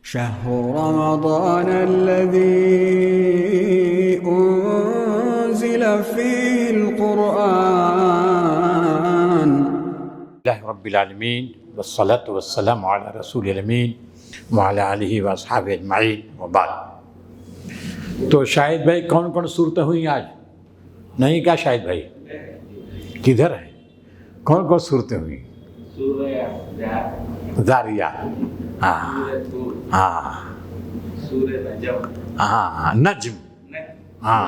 شهر رمضان الذي أنزل فيه القرآن. اللہ رب العالمین والصلاة والسلام علی رسول الامین وعلی آلہ واصحابہ اجمعین وبعد. تو شاہد بھائی کون کون صورتیں ہوئیں آج؟ نہیں کیا شاہد بھائی کدھر ہیں؟ کون کون صورتیں ہوئیں؟ ذاریات، ہاں ہاں ہاں، نجم، ہاں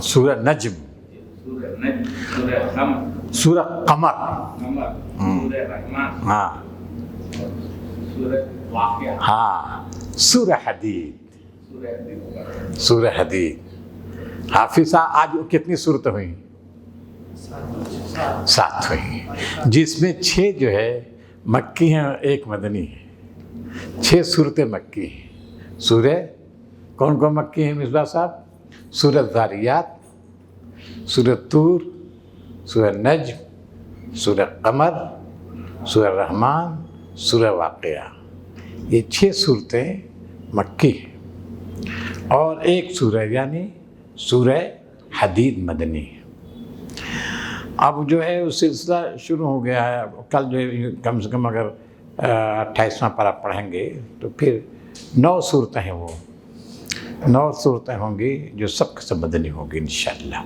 سورہ نجم، سورہ قمر، ہاں ہاں، سورہ حدید، سورہ حدید. حافظ صاحب آج کتنی صورتیں ہوئیں؟ 7 ہوئیں، جس میں 6 جو ہے مکی ہیں اور 1 مدنی ہے. 6 صورتیں مکی ہیں. سورہ کون کون مکی ہیں مصباح صاحب؟ سورہ ذاریات، سورہ طور، سورہ نجم، سورہ قمر، سورہ رحمان، سورہ واقعہ. یہ 6 صورتیں مکی ہیں اور 1 سورہ یعنی سورہ حدید مدنی ہے. اب جو ہے وہ سلسلہ شروع ہو گیا ہے. کل جو ہے کم سے کم اگر 28واں پارہ پڑھیں گے تو پھر 9 صورتیں ہیں، وہ 9 صورتیں ہوں گی جو سب کے سب مدنی ہوں گی انشاءاللہ.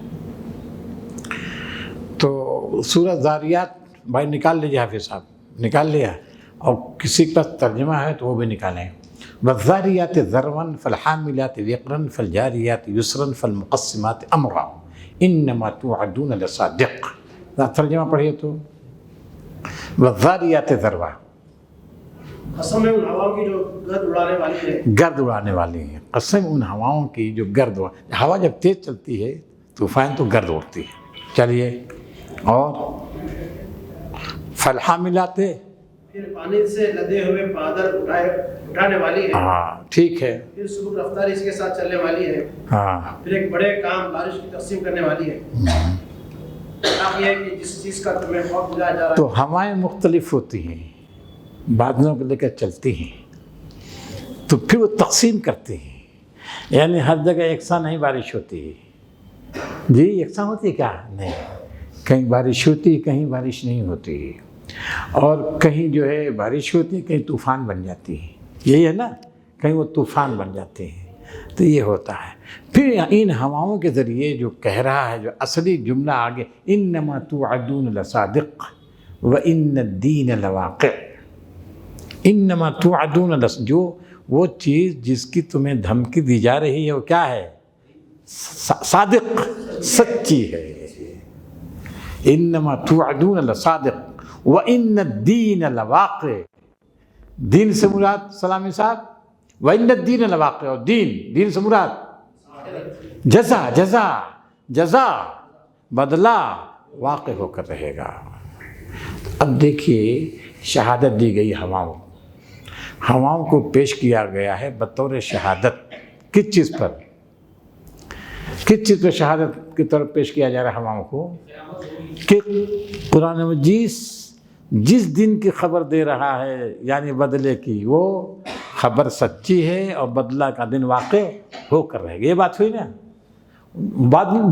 تو سورہ ذاریات بھائی نکال لیجیے، حافظ صاحب نکال لیا، اور کسی کے پاس ترجمہ ہے تو وہ بھی نکالیں. والذاریات ذروا فالحاملات وقرا فالجاریات یسرا فالمقسمات امرا انما توعدون لصادق. ترجمہ پڑھیے تو. والذاریات ذروا، قسم ہے ان ہواؤں کی جو گرد اڑانے والی ہے. گرد اڑانے والی ہیں. قسم ان ہواؤں کی جو گرد، ہوا جب تیز چلتی ہے طوفان تو گرد اڑتی ہے. چلیے. اور فالحاملات، پھر پانی سے لدے ہوئے بادل اٹھانے والی ہے. ہاں ٹھیک ہے. پھر سبک رفتار اس کے ساتھ چلنے والی ہے. ہاں پھر ایک بڑے کام بارش کی تقسیم کرنے والی ہے. یہ ہے کہ جس چیز کا تمہیں خوف دلایا جا رہا ہے. تو ہوائیں مختلف ہوتی ہیں، بادلوں کو لے کر چلتی ہیں، تو پھر وہ تقسیم کرتے ہیں. یعنی ہر جگہ یکساں نہیں بارش ہوتی. جی یکساں ہوتی ہے کیا؟ نہیں، کہیں بارش ہوتی ہے، کہیں بارش نہیں ہوتی، اور کہیں جو ہے بارش ہوتی ہے، کہیں طوفان بن جاتی ہے. یہی ہے نا، کہیں وہ طوفان بن جاتے ہیں. تو یہ ہوتا ہے. پھر ان ہواؤں کے ذریعے جو کہہ رہا ہے، جو اصلی جملہ آگے، انما توعدون لصادق وان الدین لواقع. انما توعدون جو وہ چیز جس کی تمہیں دھمکی دی جا رہی ہے وہ کیا ہے؟ صادق، سچی ہے. انما توعدون لصادق وان الدین لواقع. دین سے مراد سلامی صاحب، وان الدین لواقع، اور دین سے مراد جزا بدلہ واقع ہو کر رہے گا. اب دیکھیے شہادت دی گئی ہواؤں کو پیش کیا گیا ہے بطور شہادت. کس چیز پر شہادت کی طرف پیش کیا جا رہا ہے ہواؤں کو؟ کہ قرآن مجید جس دن کی خبر دے رہا ہے یعنی بدلے کی، وہ خبر سچی ہے اور بدلہ کا دن واقع ہو کر رہے گا. یہ بات ہوئی نا،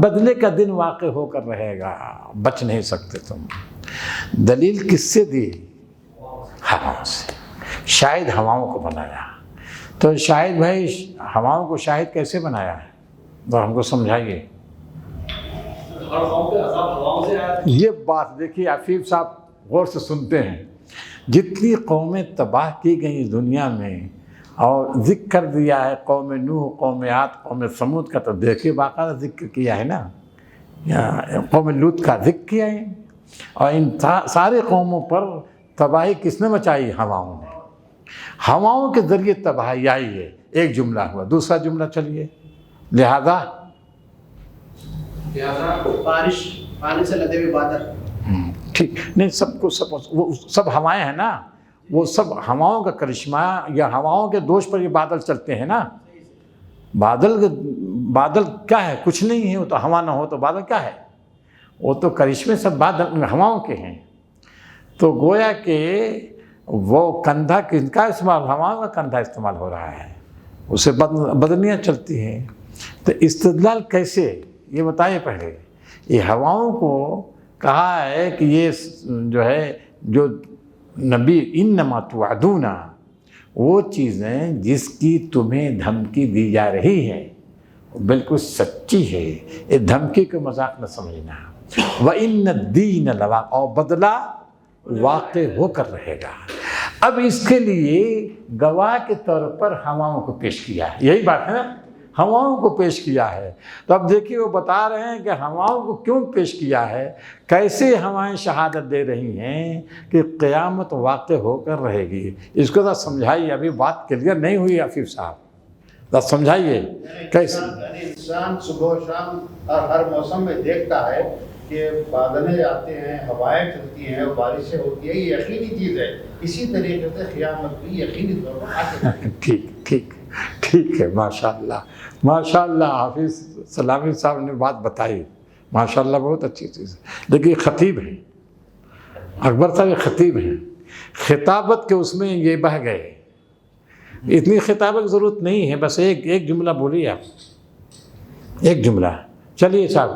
بدلے کا دن واقع ہو کر رہے گا، بچ نہیں سکتے تم. دلیل کس سے دی؟ ہواؤں سے. شاہد ہواؤں کو بنایا. تو شاہد بھائی ہواؤں کو شاہد کیسے بنایا ہے؟ تو ہم کو سمجھائیے. یہ بات دیکھیے عفیف صاحب غور سے سنتے ہیں. جتنی قومیں تباہ کی گئی دنیا میں، اور ذکر کر دیا ہے قوم نوح، قوم عاد، قوم ثمود کا، تو دیکھیے باقاعدہ ذکر کیا ہے نا. قوم لوط کا ذکر کیا ہے. اور ان سارے قوموں پر تباہی کس نے مچائی؟ ہواؤں نے. ہواؤں کے ذریعے تباہی آئی ہے. ایک جملہ ہوا. دوسرا جملہ چلیے. لہذا بارش، پانی سے لدے ہوئے بادل. ٹھیک نہیں، وہ سب ہوائیں ہیں نا، وہ سب ہواؤں کا کرشمہ یا ہواؤں کے دوش پر یہ بادل چلتے ہیں نا. بادل کیا ہے؟ کچھ نہیں ہے. وہ تو ہوا نہ ہو تو بادل کیا ہے؟ وہ تو کرشمے سب بادل ہواؤں کے ہیں. تو گویا کہ وہ کندھا کن کا استعمال؟ ہواؤں کا کندھا استعمال ہو رہا ہے، اسے بدنیاں چلتی ہیں۔ تو استدلال کیسے، یہ بتائیے پہلے۔ یہ ہواؤں کو کہا ہے کہ یہ جو ہے جو نبی انما توعدون، وہ چیزیں جس کی تمہیں دھمکی دی جا رہی ہے وہ بالکل سچی ہے، یہ دھمکی کو مذاق نہ سمجھنا۔ وَإِنَّ الدِّينَ لَوَاقِعٌ، اور بدلہ واقع ہو کر رہے گا۔ اب اس کے لیے گواہ کے طور پر ہواؤں کو پیش کیا ہے، یہی بات ہے نا، ہواؤں کو پیش کیا ہے۔ تو اب دیکھیے وہ بتا رہے ہیں کہ ہواؤں کو کیوں پیش کیا ہے، کیسے ہوائیں شہادت دے رہی ہیں کہ قیامت واقع ہو کر رہے گی۔ اس کو ذرا سمجھائیے، ابھی بات کلیئر نہیں ہوئی عفیف صاحب، ذرا سمجھائیے کیسے۔ انسان صبح و شام اور ہر موسم میں دیکھتا ہے کہ بادلیں آتے ہیں، ہوائیں چلتی ہیں، بارشیں ہوتی ہیں، یہ یقینی چیز ہے۔ اسی طریقے سے قیامت بھی یقینی طور پر آتے ہیں۔ ٹھیک ہے، ماشاءاللہ ماشاءاللہ، حافظ سلامی صاحب نے بات بتائی، ماشاءاللہ بہت اچھی چیز ہے۔ دیکھیے خطیب ہیں، اکبر صاحب خطیب ہیں، خطابت کے اس میں یہ بہہ گئے، اتنی خطابت کی ضرورت نہیں ہے، بس ایک جملہ بولیے آپ، ایک جملہ۔ چلیے صاحب،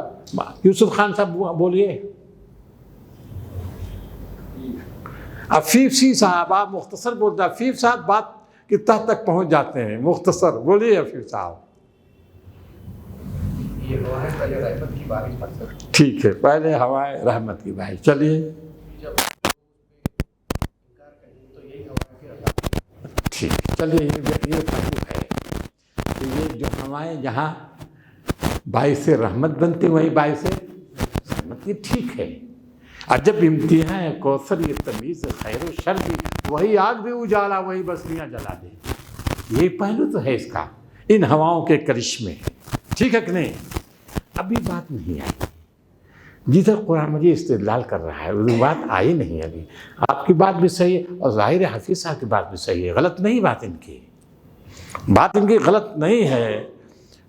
یوسف خان صاحب بولیے۔ عفیف سی صاحب آپ مختصر بولتے ہیں، عفیف صاحب بات کی تہ تک پہنچ جاتے ہیں، مختصر بولیے عفیف صاحب۔ یہ ہوائیں پہلے رحمت کی بارش پڑ سکتی، ٹھیک ہے، پہلے ہوائیں رحمت کی بارش۔ چلیے جب انکار کریں تو یہی ہوائیں پھر اللہ۔ ٹھیک، چلیے یہ پہلو ہے کہ یہ جو ہوائیں جہاں باعث رحمت بنتی وہیں باعث رحمت کی، ٹھیک ہے۔ عجب امتحان کوثر یہ تمیز خیر و شر کی، وہی آگ بھی اجالا وہی بستیاں جلا دے، یہ پہلو تو ہے اس کا، ان ہواؤں کے کرشمے، ٹھیک ہے کہ نہیں؟ ابھی بات نہیں آئی جدھر قرآن مجید استدلال کر رہا ہے، وہ بات آئی نہیں ابھی۔ آپ کی بات بھی صحیح ہے اور ظاہر حفیظ صاحب کی بات بھی صحیح ہے، غلط نہیں بات ان کی، بات ان کی غلط نہیں ہے،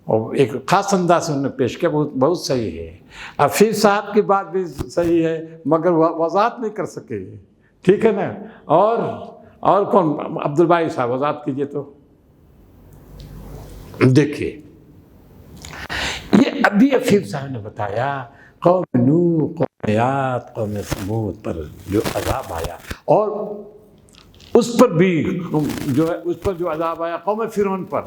اور ایک خاص انداز سے انہوں نے پیش کیا، بہت صحیح ہے۔ حفیظ صاحب کی بات بھی صحیح ہے مگر وضاحت نہیں کر سکے، ٹھیک ہے نا؟ اور کون؟ عبدالبائی صاحب وضاحت کیجئے تو۔ دیکھیے یہ ابھی حفیظ صاحب نے بتایا قوم نوح، قوم عاد، قوم ثمود پر جو عذاب آیا، اور اس پر بھی جو ہے اس پر جو عذاب آیا قوم فرعون پر،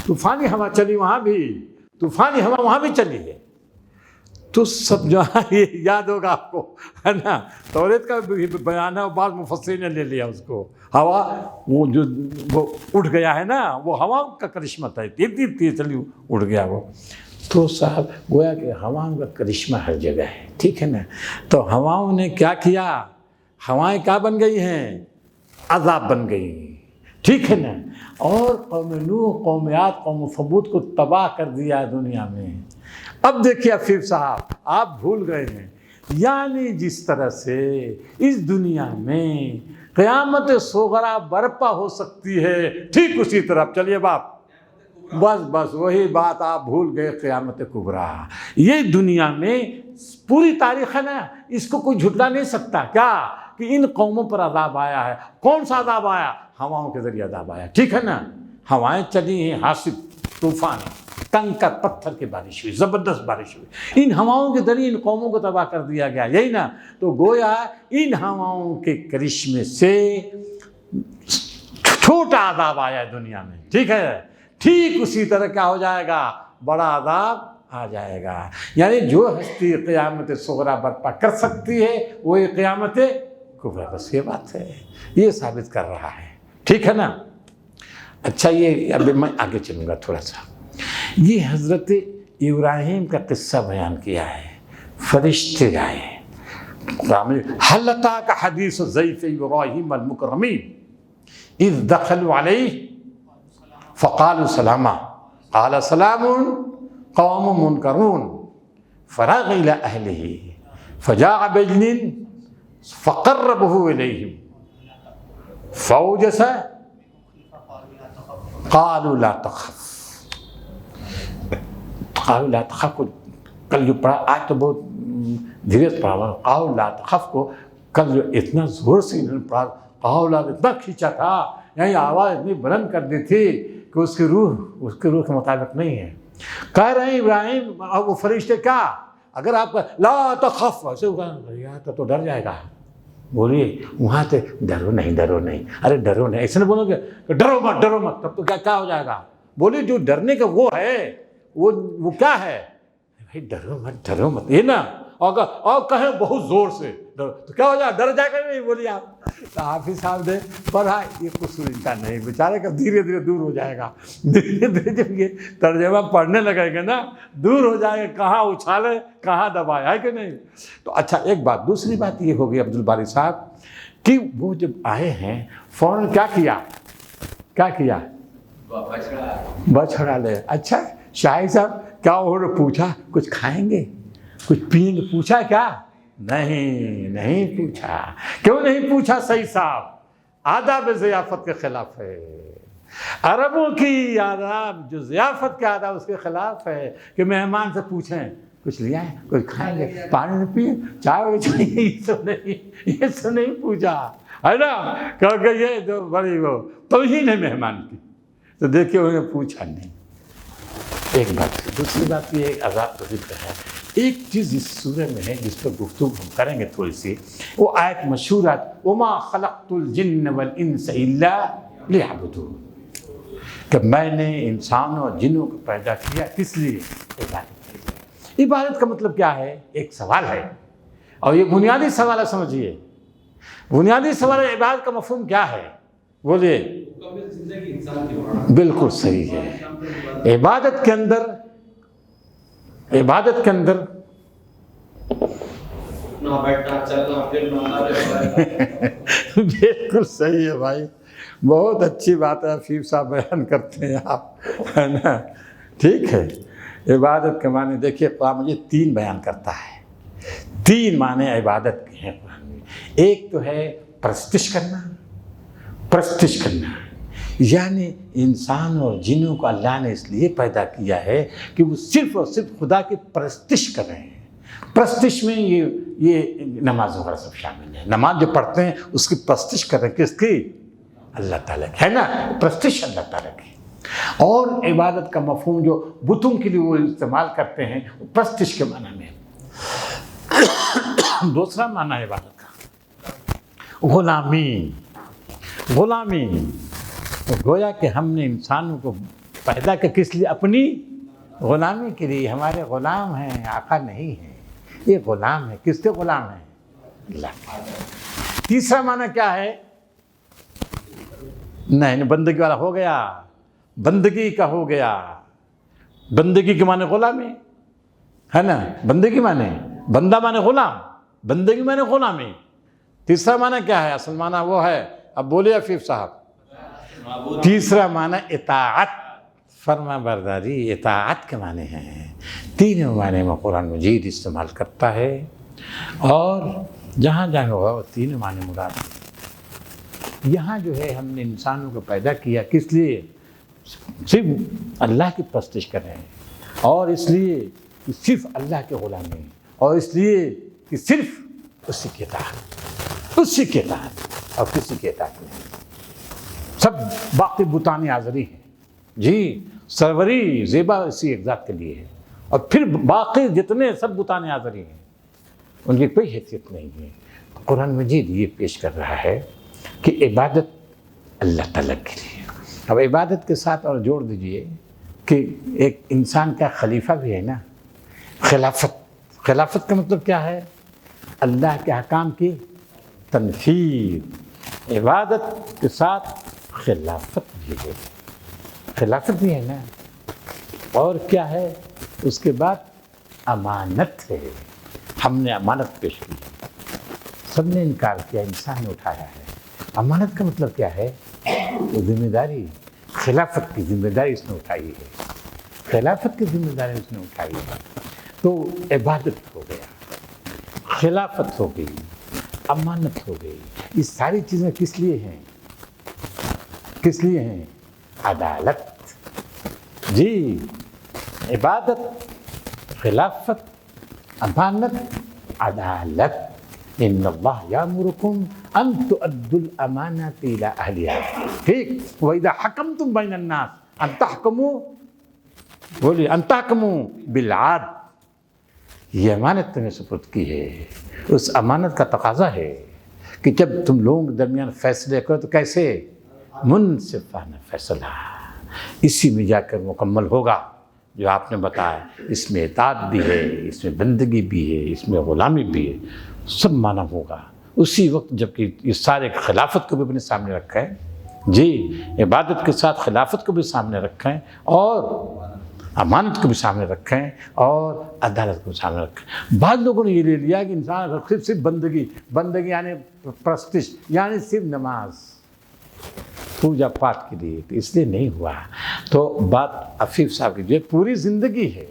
طوفانی ہوا چلی وہاں بھی، طوفانی ہوا وہاں بھی چلی ہے۔ تو سب جو ہے یہ یاد ہوگا آپ کو، ہے نا؟ توریت کا بھی بیان ہے، اور بعض مفسرین نے لے لیا اس کو، ہوا وہ جو وہ اٹھ گیا ہے نا، وہ ہوا کا کرشمہ تھا، تیز چلی اٹھ گیا وہ۔ تو صاحب گویا کہ ہواؤں کا کرشمہ ہر جگہ ہے، ٹھیک ہے نا؟ تو ہواؤں نے کیا کیا؟ ہوائیں کیا بن گئی ہیں؟ عذاب بن گئی، ٹھیک ہے نا؟ اور قوم نوح، قوم عاد، قوم ثمود کو تباہ کر دیا ہے دنیا میں۔ اب دیکھیے عفیف صاحب آپ بھول گئے ہیں، یعنی جس طرح سے اس دنیا میں قیامت صغریٰ برپا ہو سکتی ہے، ٹھیک اسی طرح چلیے باپ، بس وہی بات آپ بھول گئے، قیامت کبریٰ یہ دنیا میں پوری تاریخ ہے نا، اس کو کوئی جھٹلا نہیں سکتا کیا کہ ان قوموں پر عذاب آیا ہے۔ کون سا عذاب آیا؟ ہواؤں کے ذریعے عذاب آیا، ٹھیک ہے نا؟ ہوائیں چلی ہیں، حاصل طوفان، کنکر پتھر کی بارش ہوئی، زبردست بارش ہوئی، ان ہواؤں کے ذریعے ان قوموں کو تباہ کر دیا گیا، یہی نا؟ تو گویا ان ہواؤں کے کرشمے سے چھوٹا عذاب آیا ہے دنیا میں، ٹھیک ہے؟ ٹھیک اسی طرح کیا ہو جائے گا؟ بڑا عذاب آ جائے گا۔ یعنی جو ہستی قیامت صغریٰ برپا کر سکتی ہے وہ قیامت کبریٰ، بس یہ بات ہے، یہ ثابت کر رہا ہے، ٹھیک ہے نا؟ اچھا یہ اب میں آگے چلوں گا تھوڑا سا۔ یہ حضرت ابراہیم کا قصہ بیان کیا ہے، فرشتے آئے، هل أتاك حديث ضيف إبراهيم المكرمين إذ دخلوا عليه فقالوا سلاما قال سلام قوم منكرون فراغ إلى أهله فجاء بعجل فقربه إليهم فأوجس قالوا لا تخف لا تخف کل جو پڑھا آج تو بہت دھیرے سے پڑھا قالوا لا تخف کو کل جو اتنا زور سے انہوں نے پڑھا، اولاد اتنا کھینچا تھا، یعنی آواز اتنی بلند کر دی تھی کہ اس کی روح کے مطابق نہیں ہے۔ کہہ رہے ہیں ابراہیم اور وہ فرشتے کیا، اگر آپ کا لا تخف ایسے ہوگا تو ڈر جائے گا، بولیے وہاں سے ڈرو نہیں، ارے ڈرو نہیں، ایسے نہیں بولو گے ڈرو مت، تب تو کیا ہو جائے گا؟ بولیے جو ڈرنے کا وہ ہے وہ کیا ہے؟ بھائی ڈرو مت یہ نا، اور کہیں بہت زور سے ڈرو تو کیا ہو جائے گا؟ ڈر جائے گا نہیں، بولیے آپ تو حافظ صاحب نے پڑھا، یہ قصور انسان نہیں بیچارے کا دھیرے دھیرے دور ہو جائے گا، دھیرے دھیرے جب یہ ترجمہ پڑھنے لگے گا نا دور ہو جائے گا، کہاں اچھالے کہاں دبائے، ہے کہ نہیں؟ تو اچھا ایک بات، دوسری بات یہ ہوگی عبدالباری صاحب کہ وہ جب آئے ہیں فوراً کیا کیا بچھڑا لے۔ اچھا شاہد صاحب کیا انہوں نے پوچھا کچھ کھائیں گے کچھ پئیں گے، پوچھا کیا؟ نہیں پوچھا۔ کیوں نہیں پوچھا؟ صحیح صاحب آداب ضیافت کے خلاف ہے، عربوں کی آداب جو ضیافت کے آداب اس کے خلاف ہے کہ مہمان سے پوچھیں کچھ لے آئیں، کچھ کھائیں گے، پانی نہیں پیئیں، چائے چاہیے، یہ سب نہیں پوچھا ہے نا، کیونکہ یہ جو بڑی وہ توہین ہے مہمان کی، تو دیکھیے انہوں نے پوچھا نہیں۔ ایک بات، دوسری بات یہ عذاب کا ذکر ہے، ایک چیز اس سورہ میں ہے جس پر گفتگو ہم کریں گے تھوڑی سی، وہ آیت مشہور ہے وَمَا خَلَقْتُ الْجِنَّ وَالْإِنسَ إِلَّا لِيَعْبُدُونِ، کہ میں نے انسانوں اور جنوں کو پیدا کیا کس لیے؟ عبادت کے لیے۔ عبادت کا مطلب کیا ہے؟ ایک سوال ہے، اور یہ بنیادی سوال ہے، سمجھیے بنیادی سوال ہے، عبادت کا مفہوم کیا ہے؟ بولیے۔ بالکل صحیح ہے، عبادت کے اندر بالکل صحیح ہے بھائی، بہت اچھی بات ہے، حفیظ صاحب بیان کرتے ہیں آپ، ہے نا؟ ٹھیک ہے، عبادت کے معنی دیکھیے قرآن مجید 3 بیان کرتا ہے، 3 معنی عبادت کے ہیں قرآن میں۔ ایک تو ہے پرستش کرنا، یعنی انسان اور جنوں کو اللہ نے اس لیے پیدا کیا ہے کہ وہ صرف اور صرف خدا کی پرستش کر رہے ہیں۔ پرستش میں یہ نماز وغیرہ سب شامل ہے، نماز جو پڑھتے ہیں اس کی پرستش کر رہے ہیں، کس کی؟ اللہ تعالیٰ کی، ہے نا؟ پرستش اللہ تعالیٰ کی۔ اور عبادت کا مفہوم جو بتوں کے لیے وہ استعمال کرتے ہیں وہ پرستش کے معنی میں۔ دوسرا معنی عبادت کا غلامی، گویا کہ ہم نے انسانوں کو پیدا کیا کس لیے؟ اپنی غلامی کے لیے، ہمارے غلام ہیں، آقا نہیں ہیں، یہ غلام ہے، کس کے غلام ہیں؟ اللہ۔ تیسرا معنی کیا ہے؟ نہیں بندگی والا ہو گیا، بندگی کا ہو گیا، بندگی کے معنی غلامی ہے نا، بندگی معنی بندہ معنی غلام، بندگی معنی غلامی۔ تیسرا معنی کیا ہے؟ اصل معنی وہ ہے، اب بولیے عفیف صاحب۔ تیسرا معنی اطاعت، فرما برداری، اطاعت کے معنی ہیں۔ تینوں معنی میں قرآن مجید استعمال کرتا ہے، اور جہاں جہاں ہوگا وہ تینوں معنی مراد۔ یہاں جو ہے ہم نے انسانوں کو پیدا کیا کس لیے؟ صرف اللہ کی پرستش کر رہے ہیں، اور اس لیے کہ صرف اللہ کے غلام ہیں، اور اس لیے کہ صرف اسی کی اطاعت اور کسی کی اطاعت نہیں۔ سب باقی بتانی حاضری ہیں جی، سروری زیبا اسی ایک ذات کے لیے ہے، اور پھر باقی جتنے سب بتانی حاضری ہیں ان کی کوئی حیثیت نہیں ہے۔ قرآن مجید یہ پیش کر رہا ہے کہ عبادت اللہ تعالیٰ کے لیے۔ اب عبادت کے ساتھ اور جوڑ دیجئے کہ ایک انسان کا خلیفہ بھی ہے نا، خلافت کا مطلب کیا ہے؟ اللہ کے احکام کی تنفیذ۔ عبادت کے ساتھ خلافت بھی ہے نا، اور کیا ہے اس کے بعد؟ امانت ہے، ہم نے امانت پیش کی، سب نے انکار کیا، انسان نے اٹھایا ہے۔ امانت کا مطلب کیا ہے؟ وہ ذمہ داری، خلافت کی ذمہ داری اس نے اٹھائی ہے، خلافت کی ذمہ داری اس نے اٹھائی ہے، تو عبادت ہو گیا، خلافت ہو گئی، امانت ہو گئی۔ یہ ساری چیزیں کس لیے ہیں؟ عدالت جی، عبادت، خلافت، امانت، عدالت، ان اللہ یامرکم ان تؤدوا الامانات الی اہلها، ٹھیک، واذا حکمتم بین الناس ان تحکموا، بولیے ان تحکموا بالعدل، یہ امانت تمہیں سپرد کی ہے، اس امانت کا تقاضا ہے کہ جب تم لوگوں کے درمیان فیصلے کرو تو کیسے منصفانہ فیصلہ، اسی میں جا کر مکمل ہوگا جو آپ نے بتایا، اس میں اطاعت بھی ہے، اس میں بندگی بھی ہے، اس میں غلامی بھی ہے، سب معنی ہوگا اسی وقت جب کہ یہ سارے خلافت کو بھی اپنے سامنے رکھا ہے، جی عبادت کے ساتھ خلافت کو بھی سامنے رکھیں اور امانت کو بھی سامنے رکھیں اور عدالت کو بھی سامنے رکھیں۔ بعض لوگوں نے یہ لے لیا کہ انسان صرف بندگی یعنی پرستش، یعنی صرف نماز پوجا پاٹ کے لیے، تو اس لیے نہیں ہوا۔ تو بات عفیف صاحب کی جو پوری زندگی ہے،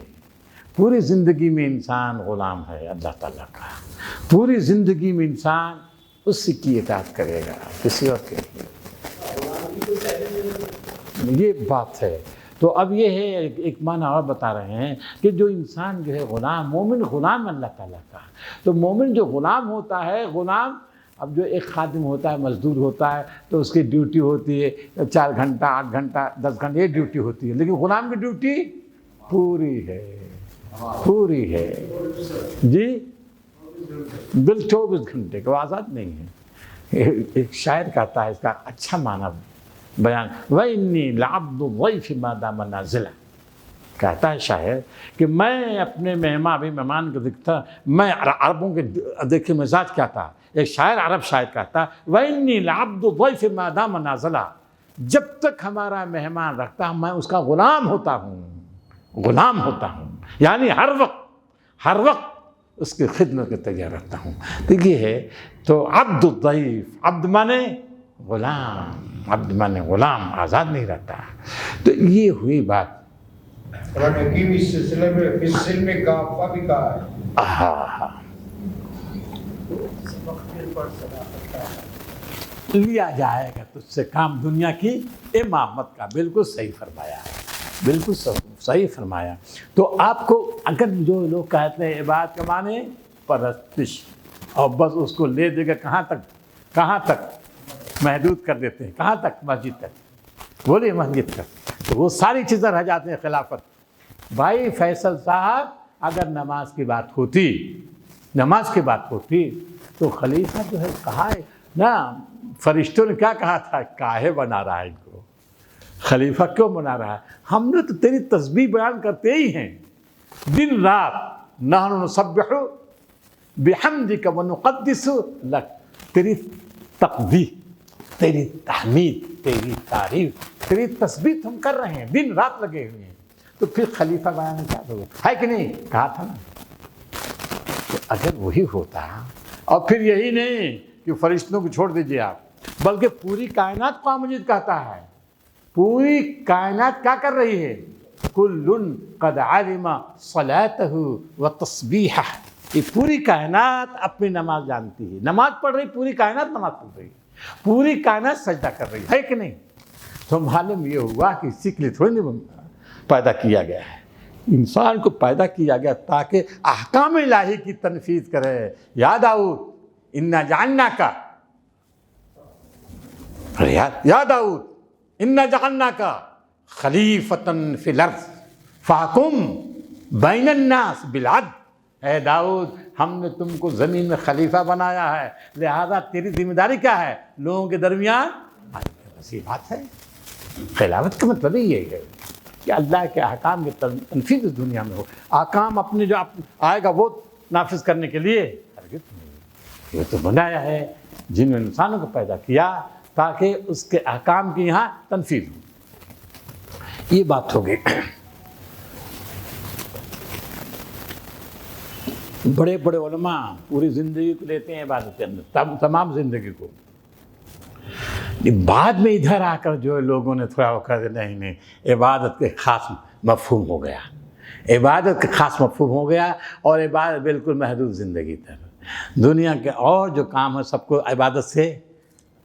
پوری زندگی میں انسان غلام ہے اللہ تعالیٰ کا، پوری زندگی میں انسان اس کی اطاعت کرے گا، کسی اور کے لیے، یہ بات ہے۔ تو اب یہ ہے ایک معنی اور بتا رہے ہیں کہ جو انسان جو ہے غلام، مومن غلام اللہ تعالیٰ کا، تو مومن جو غلام ہوتا ہے، غلام اب جو ایک خادم ہوتا ہے، مزدور ہوتا ہے، تو اس کی ڈیوٹی ہوتی ہے 4 گھنٹہ 8 گھنٹہ 10 گھنٹہ یہ ڈیوٹی ہوتی ہے، لیکن غلام کی ڈیوٹی پوری ہے، پوری ہے جی، 24 گھنٹے کو آزاد نہیں ہے۔ ایک شاعر کہتا ہے اس کا اچھا معنی بیان، وَإِنِّي لَعَبْدُ الضَّيْفِ مَا دَامَ نَازِلًا، کہتا ہے شاعر کہ میں اپنے مہمان کو دیکھتا، میں عربوں کے دیکھے مزاج کیا تھا، ایک شاعر عرب شاعر کہتا وَإِنِّي لَعَبْدُ الضَّيْفِ مَا دَامَ نَازِلًا، جب تک ہمارا مہمان رکھتا میں اس کا غلام ہوتا ہوں، غلام ہوتا ہوں، یعنی ہر وقت اس کی خدمت کے تیار رہتا ہوں۔ تو یہ ہے، تو عبد الضیف، عبد مانے غلام، عبد مانے غلام، آزاد نہیں رہتا۔ تو یہ ہوئی بات۔ قرآن حکیم اس سلسلے میں فی السلم کافہ بھی کہا ہے۔ ہاں لیا جائے گا تجھ سے کام دنیا کی امامت کا، بالکل صحیح فرمایا، بالکل صحیح فرمایا۔ تو آپ کو اگر جو لوگ کہتے ہیں عبادت کا معنی پرستش، اور بس اس کو لے دے گا کہاں تک محدود کر دیتے ہیں، کہاں تک؟ مسجد تک، بولیے مسجد تک، تو وہ ساری چیزیں رہ جاتی ہیں خلافت۔ بھائی فیصل صاحب، اگر نماز کی بات ہوتی تو خلیفہ جو ہے کہا ہے نا، فرشتوں نے کیا کہا تھا، کاہے بنا رہا ہے ان کو، خلیفہ کیوں بنا رہا ہے؟ ہم نے تو تیری تسبیح بیان کرتے ہی ہیں دن رات، نحن نسبح بحمدک ونقدس لک، تیری تقدیس، تیری تحمید، تیری تعریف، تیری تسبیح ہم کر رہے ہیں، دن رات لگے ہوئے ہیں، تو پھر خلیفہ بنانا کیا ہوگا، ہے کہ نہیں؟ کہا تھا نا۔ تو اگر وہی ہوتا، اور پھر یہی نہیں کہ فرشتوں کو چھوڑ دیجئے آپ، بلکہ پوری کائنات قرآن مجید کہتا ہے، پوری کائنات کیا کر رہی ہے، کل قد علم صلاتہ و تسبیحہ، یہ پوری کائنات اپنی نماز جانتی ہے، نماز پڑھ رہی، پوری کائنات نماز پڑھ رہی، پوری کائنات سجدہ کر رہی ہے کہ نہیں؟ تو معلوم یہ ہوا کہ اسی کے لیے تھوڑی نہیں پیدا کیا گیا ہے، انسان کو پیدا کیا گیا تاکہ احکام الہی کی تنفیذ کرے۔ یا داؤد انا جعلناک، یا داؤد انا جعلناک خلیفۃ فی الارض فاحکم بین الناس بالعدل، اے داؤد ہم نے تم کو زمین میں خلیفہ بنایا ہے، لہذا تیری ذمہ داری کیا ہے، لوگوں کے درمیان بس یہ بات ہے۔ خلافت کا مطلب ہی یہ ہے کہ اللہ کے احکام کی تنفیذ اس دنیا میں ہو، احکام اپنے جو آئے گا وہ نافذ کرنے کے لیے ہرگز نہیں، یہ تو بنایا ہے جن نے انسانوں کو پیدا کیا تاکہ اس کے احکام کی یہاں تنفیذ ہو۔ یہ بات ہو گئی۔ بڑے بڑے علماء پوری زندگی کو لیتے ہیں عبادت کے اندر، تمام زندگی کو، بعد میں ادھر آ کر جو لوگوں نے تھوڑا وہ کر نہیں، عبادت کے خاص مفہوم ہو گیا، عبادت کا خاص مفہوم ہو گیا، اور عبادت بالکل محدود زندگی تک، دنیا کے اور جو کام ہے سب کو عبادت سے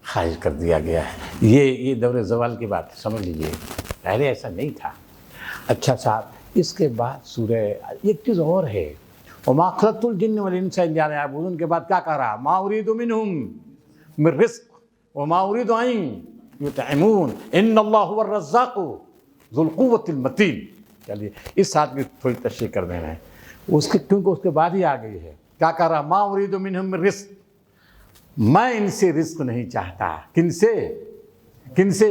خارج کر دیا گیا ہے۔ یہ دور زوال کی بات سمجھ لیجیے، پہلے ایسا نہیں تھا۔ اچھا صاحب، اس کے بعد سورہ ایک چیز اور ہے، وما خلقت الجن والانس الا ليعبدون کے بعد کیا کہہ رہا؟ ما اريد منهم من رزق وما اريد ان يطعمون ان الله هو الرزاق ذو القوة المتين. چلیے اس آیت کی تھوڑی تشریح کر دینا ہے اس کے، کیونکہ اس کے بعد ہی آ گئی ہے. کیا کہہ رہا؟ ما اريد منهم من رزق، میں ان سے رزق نہیں چاہتا. کن سے؟ کن سے؟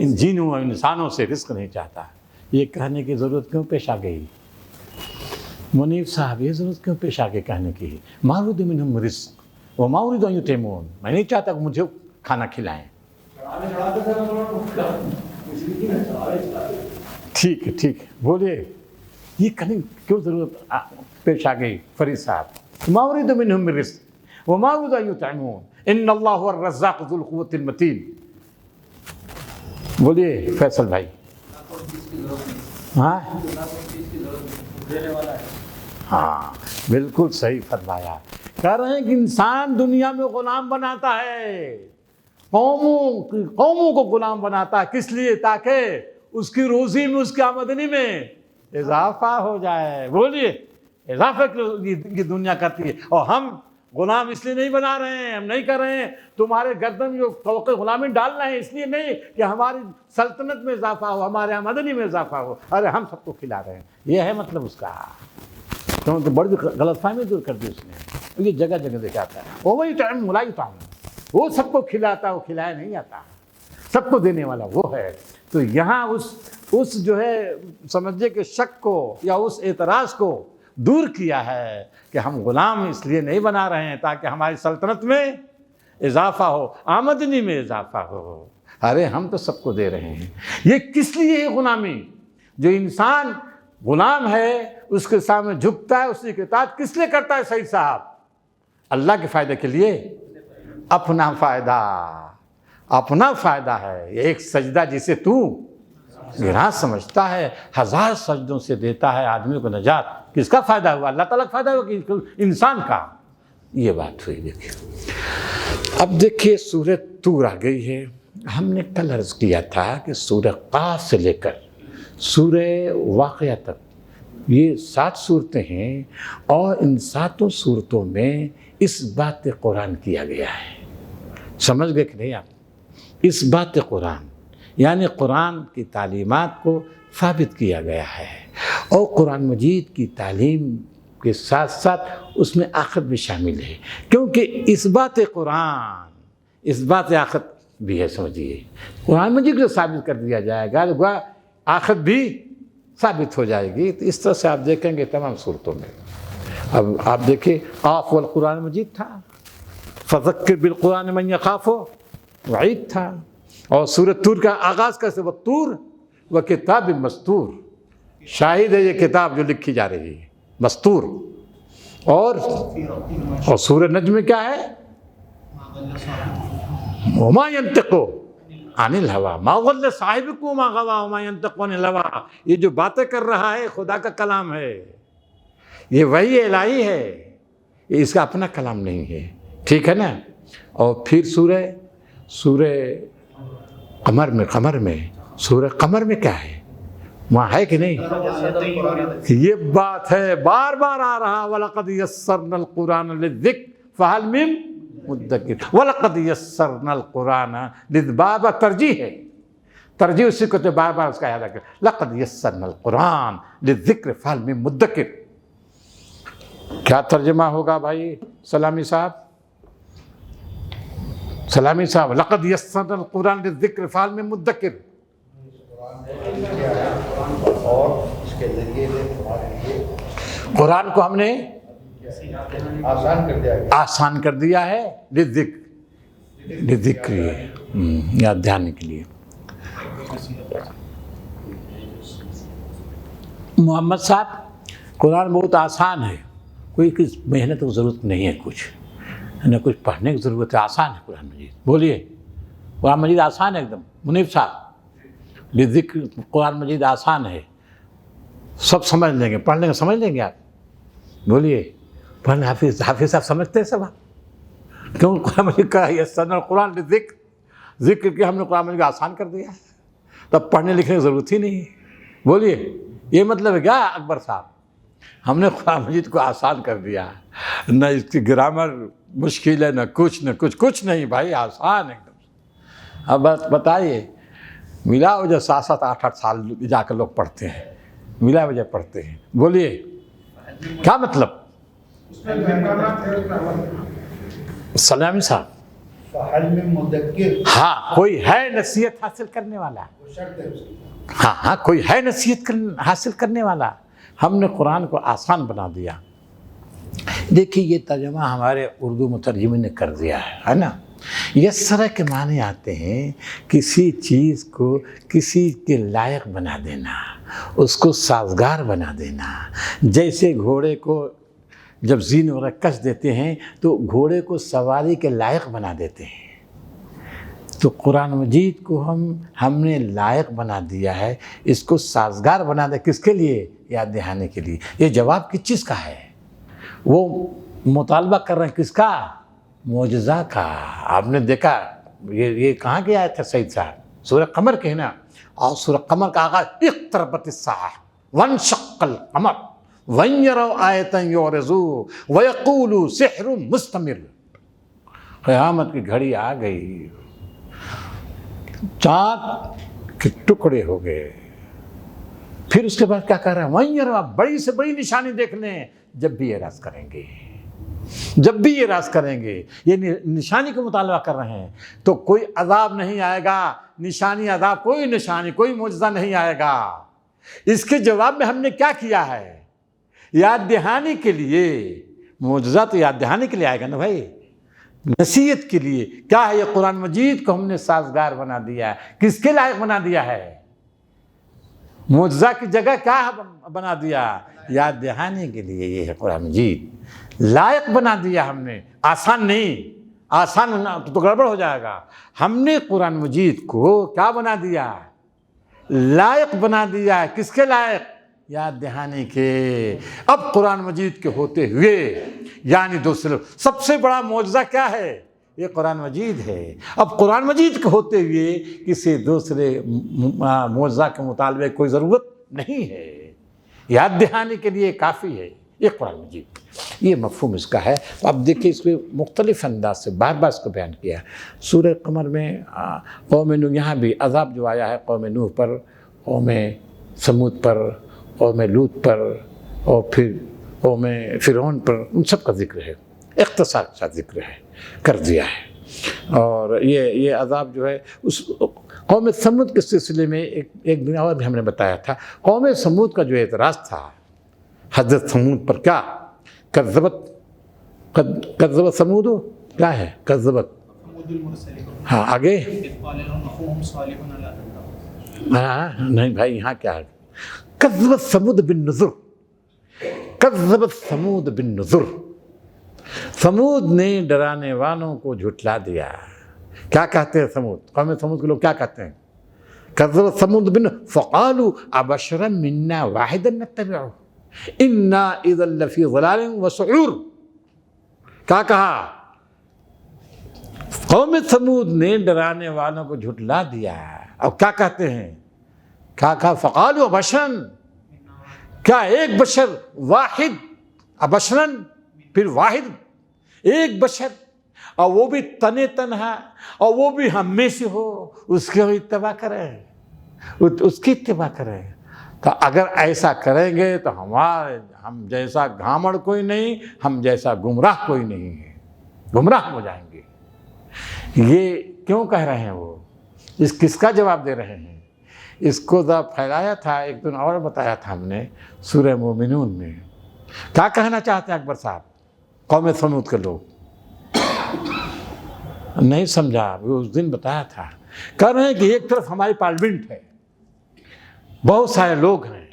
ان جنوں اور انسانوں سے رزق نہیں چاہتا. یہ کہنے کی ضرورت کیوں پیش آ گئی منیف صاحب؟ یہ ضرورت کیوں پیش آ گئی کہنے کی؟ ما اريد منهم رزق وما اريد ان يطعمون، میں نہیں چاہتا کہ مجھے کھانا کھلائیں. ٹھیک ہے ٹھیک ہے بولیے، یہ کہنے کیوں ضرورت پیش آ گئی فرید صاحب؟ ما اريد منهم رزق وما اريد ان يطعمون ان الله هو الرزاق ذو القوة المتين. بولیے فیصل بھائی. ہاں ہاں بالکل صحیح فرمایا. کہہ رہے ہیں کہ انسان دنیا میں غلام بناتا ہے، قوموں کو غلام بناتا ہے. کس لیے؟ تاکہ اس کی روزی میں، اس کی آمدنی میں اضافہ ہو جائے. بولیے اضافہ کی دنیا کرتی ہے. اور ہم غلام اس لیے نہیں بنا رہے ہیں، ہم نہیں کر رہے ہیں تمہارے گردن میں جو فوق غلامی ڈالنا ہے، اس لیے نہیں کہ ہماری سلطنت میں اضافہ ہو، ہمارے آمدنی میں اضافہ ہو. ارے ہم سب کو کھلا رہے ہیں، یہ ہے مطلب اس کا. تو بڑی غلط فہمی دور کر دی اس نے. یہ جگہ جگہ دکھاتا ہے وہی ٹائم ملائی ٹائم، وہ سب کو کھلاتا، وہ کھلایا نہیں آتا، سب کو دینے والا وہ ہے. تو یہاں اس جو ہے سمجھے کہ شک کو یا اس اعتراض کو دور کیا ہے کہ ہم غلام اس لیے نہیں بنا رہے ہیں تاکہ ہماری سلطنت میں اضافہ ہو، آمدنی میں اضافہ ہو. ارے ہم تو سب کو دے رہے ہیں. یہ کس لیے ہے غلامی؟ جو انسان غلام ہے اس کے سامنے جھکتا ہے، اسی کے اطاعت کس لیے کرتا ہے سعید صاحب؟ اللہ کے فائدے کے لیے. اپنا فائدہ ہے. یہ ایک سجدہ جسے تو گناہ سمجھتا ہے، 1000 سجدوں سے دیتا ہے آدمی کو نجات. کس کا فائدہ ہوا؟ اللہ تعالیٰ کا فائدہ ہوا کہ انسان کا. یہ بات ہوئی. دیکھیے اب دیکھیے سورہ طور آ گئی ہے. ہم نے کل عرض کیا تھا کہ سورہ قاف سے لے کر سورہ واقعہ تک یہ 7 صورتیں ہیں، اور ان 7 صورتوں میں اس بات قرآن کیا گیا ہے. سمجھ گئے کہ نہیں آپ؟ اس بات قرآن یعنی قرآن کی تعلیمات کو ثابت کیا گیا ہے، اور قرآن مجید کی تعلیم کے ساتھ ساتھ اس میں آخرت بھی شامل ہے. کیونکہ اس بات قرآن، اس بات آخرت بھی ہے. سمجھیے قرآن مجید کو ثابت کر دیا جائے گا تو آخرت بھی ثابت ہو جائے گی. تو اس طرح سے آپ دیکھیں گے تمام صورتوں میں. اب آپ دیکھیں قاف والقرآن مجید تھا، فذکر بالقرآن من یخاف وعید تھا، اور سورۃ طور کا آغاز کیسے؟ والطور وکتاب مستور. شاہد ہے یہ کتاب جو لکھی جا رہی ہے، مستور. اور سورۃ نجم میں کیا ہے؟ وما ينطق عن الهوى ما ضل صاحبكم وما غوى وما ينطق عن الهوى. یہ جو باتیں کر رہا ہے خدا کا کلام ہے، یہ وحی الہی ہے، یہ اس کا اپنا کلام نہیں ہے. ٹھیک ہے نا؟ اور پھر سورہ قمر میں سورہ قمر میں کیا ہے؟ وہاں ہے کہ نہیں؟ یہ بات ہے بار بار آ رہا. وَلَقَدْ يَسَّرْنَا الْقُرْآنَ لِلذِّكْرِ فَهَلْ مِن مُدَّكِرٍ. وَلَقَدْ يَسَّرْنَا الْقُرْآنَ لِلذِّكْرِ ترجیح ہے، ترجیح اسی کو تو بار بار اس کا یاد رکھیں. لَقَدْ يَسَّرْنَا الْقُرْآنَ لِلذِّكْرِ فَهَلْ مِن مُدَّكِرٍ. کیا ترجمہ ہوگا بھائی سلامی صاحب؟ سلامی صاحب لقد یسرنا القرآن للذکر فہل من مدکر. اور اس کے ذریعے سے ہمارے لیے قرآن کو ہم نے آسان کر دیا ہے للذکر یاد دہانی کے لیے. محمد صاحب قرآن بہت آسان ہے، کوئی کس محنت کی ضرورت نہیں ہے، نہ کچھ پڑھنے کی ضرورت ہے. آسان ہے قرآن مجید. بولیے قرآن مجید آسان ہے ایک دم. منیف صاحب لذکر قرآن مجید آسان ہے، سب سمجھ لیں گے، پڑھ لیں گے، سمجھ لیں گے آپ. بولیے پڑھنے حافظ صاحب سمجھتے ہیں سب آپ؟ کیوں قرآن مجید کا یسرنا القرآن للذکر، ذکر کے ہم نے قرآن مجید آسان کر دیا ہے، تب پڑھنے لکھنے کی ضرورت ہی نہیں ہے. بولیے یہ مطلب ہے کیا اکبر صاحب؟ ہم نے قرآن مجید کو آسان کر دیا، نہ اس کی گرامر مشکل ہے، نہ کچھ نہیں بھائی، آسان ایک دم۔ اب بتائیے، ملا وجہ 7 8 سال جا کر لوگ پڑھتے ہیں، ملا وجہ پڑھتے ہیں، بولیے کیا مطلب؟ سلامی صاحب، فحل میں مدکر، ہاں کوئی ہے نصیحت حاصل کرنے والا، ہاں کوئی ہے نصیحت حاصل کرنے والا۔ ہم نے قرآن کو آسان بنا دیا۔ دیکھیے یہ ترجمہ ہمارے اردو مترجمین نے کر دیا ہے نا۔ یسرہ کے معنی آتے ہیں کسی چیز کو کسی کے لائق بنا دینا، اس کو سازگار بنا دینا۔ جیسے گھوڑے کو جب زین وغیرہ کس دیتے ہیں تو گھوڑے کو سواری کے لائق بنا دیتے ہیں۔ تو قرآن مجید کو ہم نے لائق بنا دیا ہے، اس کو سازگار بنا دیا۔ کس کے لیے؟ یاد دہانے کے لیے۔ یہ جواب کس چیز کا ہے؟ وہ مطالبہ کر رہے ہیں کس کا؟ معجزہ کا۔ آپ نے دیکھا یہ کہاں کی آیت ہے سعید صاحب؟ سورہ قمر کے ہے نا، اور سورہ قمر کا آغاز اقتربت الساعہ وانشق القمر وَإِن يَرَوْا آیَةً يُعْرِضُوا وَيَقُولُوا سِحْرٌ مُسْتَمِرٌ۔ قیامت کی گھڑی آ گئی، چاند کے ٹکڑے ہو گئے۔ پھر اس کے بعد کیا کہہ رہا ہے؟ وَإِن يَرَوْا، بڑی سے بڑی نشانی دیکھ لیں جب بھی اعراض کریں گے، جب بھی اعراض کریں گے۔ یہ نشانی کو مطالبہ کر رہے ہیں۔ تو کوئی عذاب نہیں آئے گا، نشانی عذاب، کوئی نشانی کوئی معجزہ نہیں آئے گا۔ اس کے جواب میں ہم نے کیا کیا ہے؟ یاد دہانی کے لیے، معجزہ تو یاد دہانی کے لیے آئے گا نا بھائی، نصیحت کے لیے۔ کیا ہے؟ یہ قرآن مجید کو ہم نے سازگار بنا دیا ہے۔ کس کے لائق بنا دیا ہے؟ معجزہ کی جگہ کیا بنا دیا؟ یاد دہانی کے لیے۔ یہ ہے قرآن مجید، لائق بنا دیا ہم نے، آسان نہیں۔ آسان تو گڑبڑ ہو جائے گا۔ ہم نے قرآن مجید کو کیا بنا دیا؟ لائق بنا دیا ہے۔ کس کے لائق؟ یاد دہانی کے۔ اب قرآن مجید کے ہوتے ہوئے، یعنی دوسرے سب سے بڑا معجزہ کیا ہے؟ یہ قرآن مجید ہے۔ اب قرآن مجید کے ہوتے ہوئے کسی دوسرے معجزہ کے مطالبے کوئی ضرورت نہیں ہے، یاد دہانی کے لیے کافی ہے یہ قرآن مجید۔ یہ مفہوم اس کا ہے۔ اب دیکھیں اس میں مختلف انداز سے بار بار اس کو بیان کیا۔ سورہ قمر میں قوم نوح، یہاں بھی عذاب جو آیا ہے قوم نوح پر، قوم سمود پر، قوم لوط پر، اور پھر قوم فرعون پر، ان سب کا ذکر ہے، اختصار کے ساتھ ذکر ہے، کر دیا ہے۔ اور یہ عذاب جو ہے اس قوم سمود کے سلسلے میں ایک دن اور بھی ہم نے بتایا تھا۔ قوم سمود کا جو اعتراض تھا حضرت سمود پر، کیا کذبت سمود، کیا ہے کذبت؟ ہاں آگے، ہاں نہیں بھائی یہاں کیا ہے؟ کذبت سمود بالنذر، کذبت سمود بالنذر۔ سمود نے ڈرانے والوں کو جھٹلا دیا۔ کیا کہتے ہیں سمود؟ قوم سمود کے لوگ کیا کہتے ہیں؟ کذبت سمود بالنذر فقالوا ابشرا منا واحدا نتبعه انا اذا لفی ضلال وسعور۔ کیا کہا؟ قوم سمود نے ڈرانے والوں کو جھٹلا دیا۔ اب کیا کہتے ہیں؟ کیا کہا؟ فقالوا بشرا، کیا ایک بشر واحد، ابشرن پھر واحد، ایک بشر، اور وہ بھی تنے تنہا، اور وہ بھی ہم میں سے ہو، اس کی اتباع کریں، اس کی اتباع کریں۔ تو اگر ایسا کریں گے تو ہم جیسا گھامڑ کوئی نہیں، ہم جیسا گمراہ کوئی نہیں ہے، گمراہ ہو جائیں گے۔ یہ کیوں کہہ رہے ہیں؟ وہ اس کس کا جواب دے رہے ہیں؟ اس کو ذرا پھیلایا تھا ایک دن اور بتایا تھا ہم نے سورہ مومنون میں۔ کیا کہنا چاہتے ہیں اکبر صاحب؟ قوم سمود کے لوگ نہیں سمجھا، وہ اس دن بتایا تھا۔ کہہ رہے ہیں کہ ایک طرف ہماری پارلیمنٹ ہے، بہت سارے لوگ ہیں،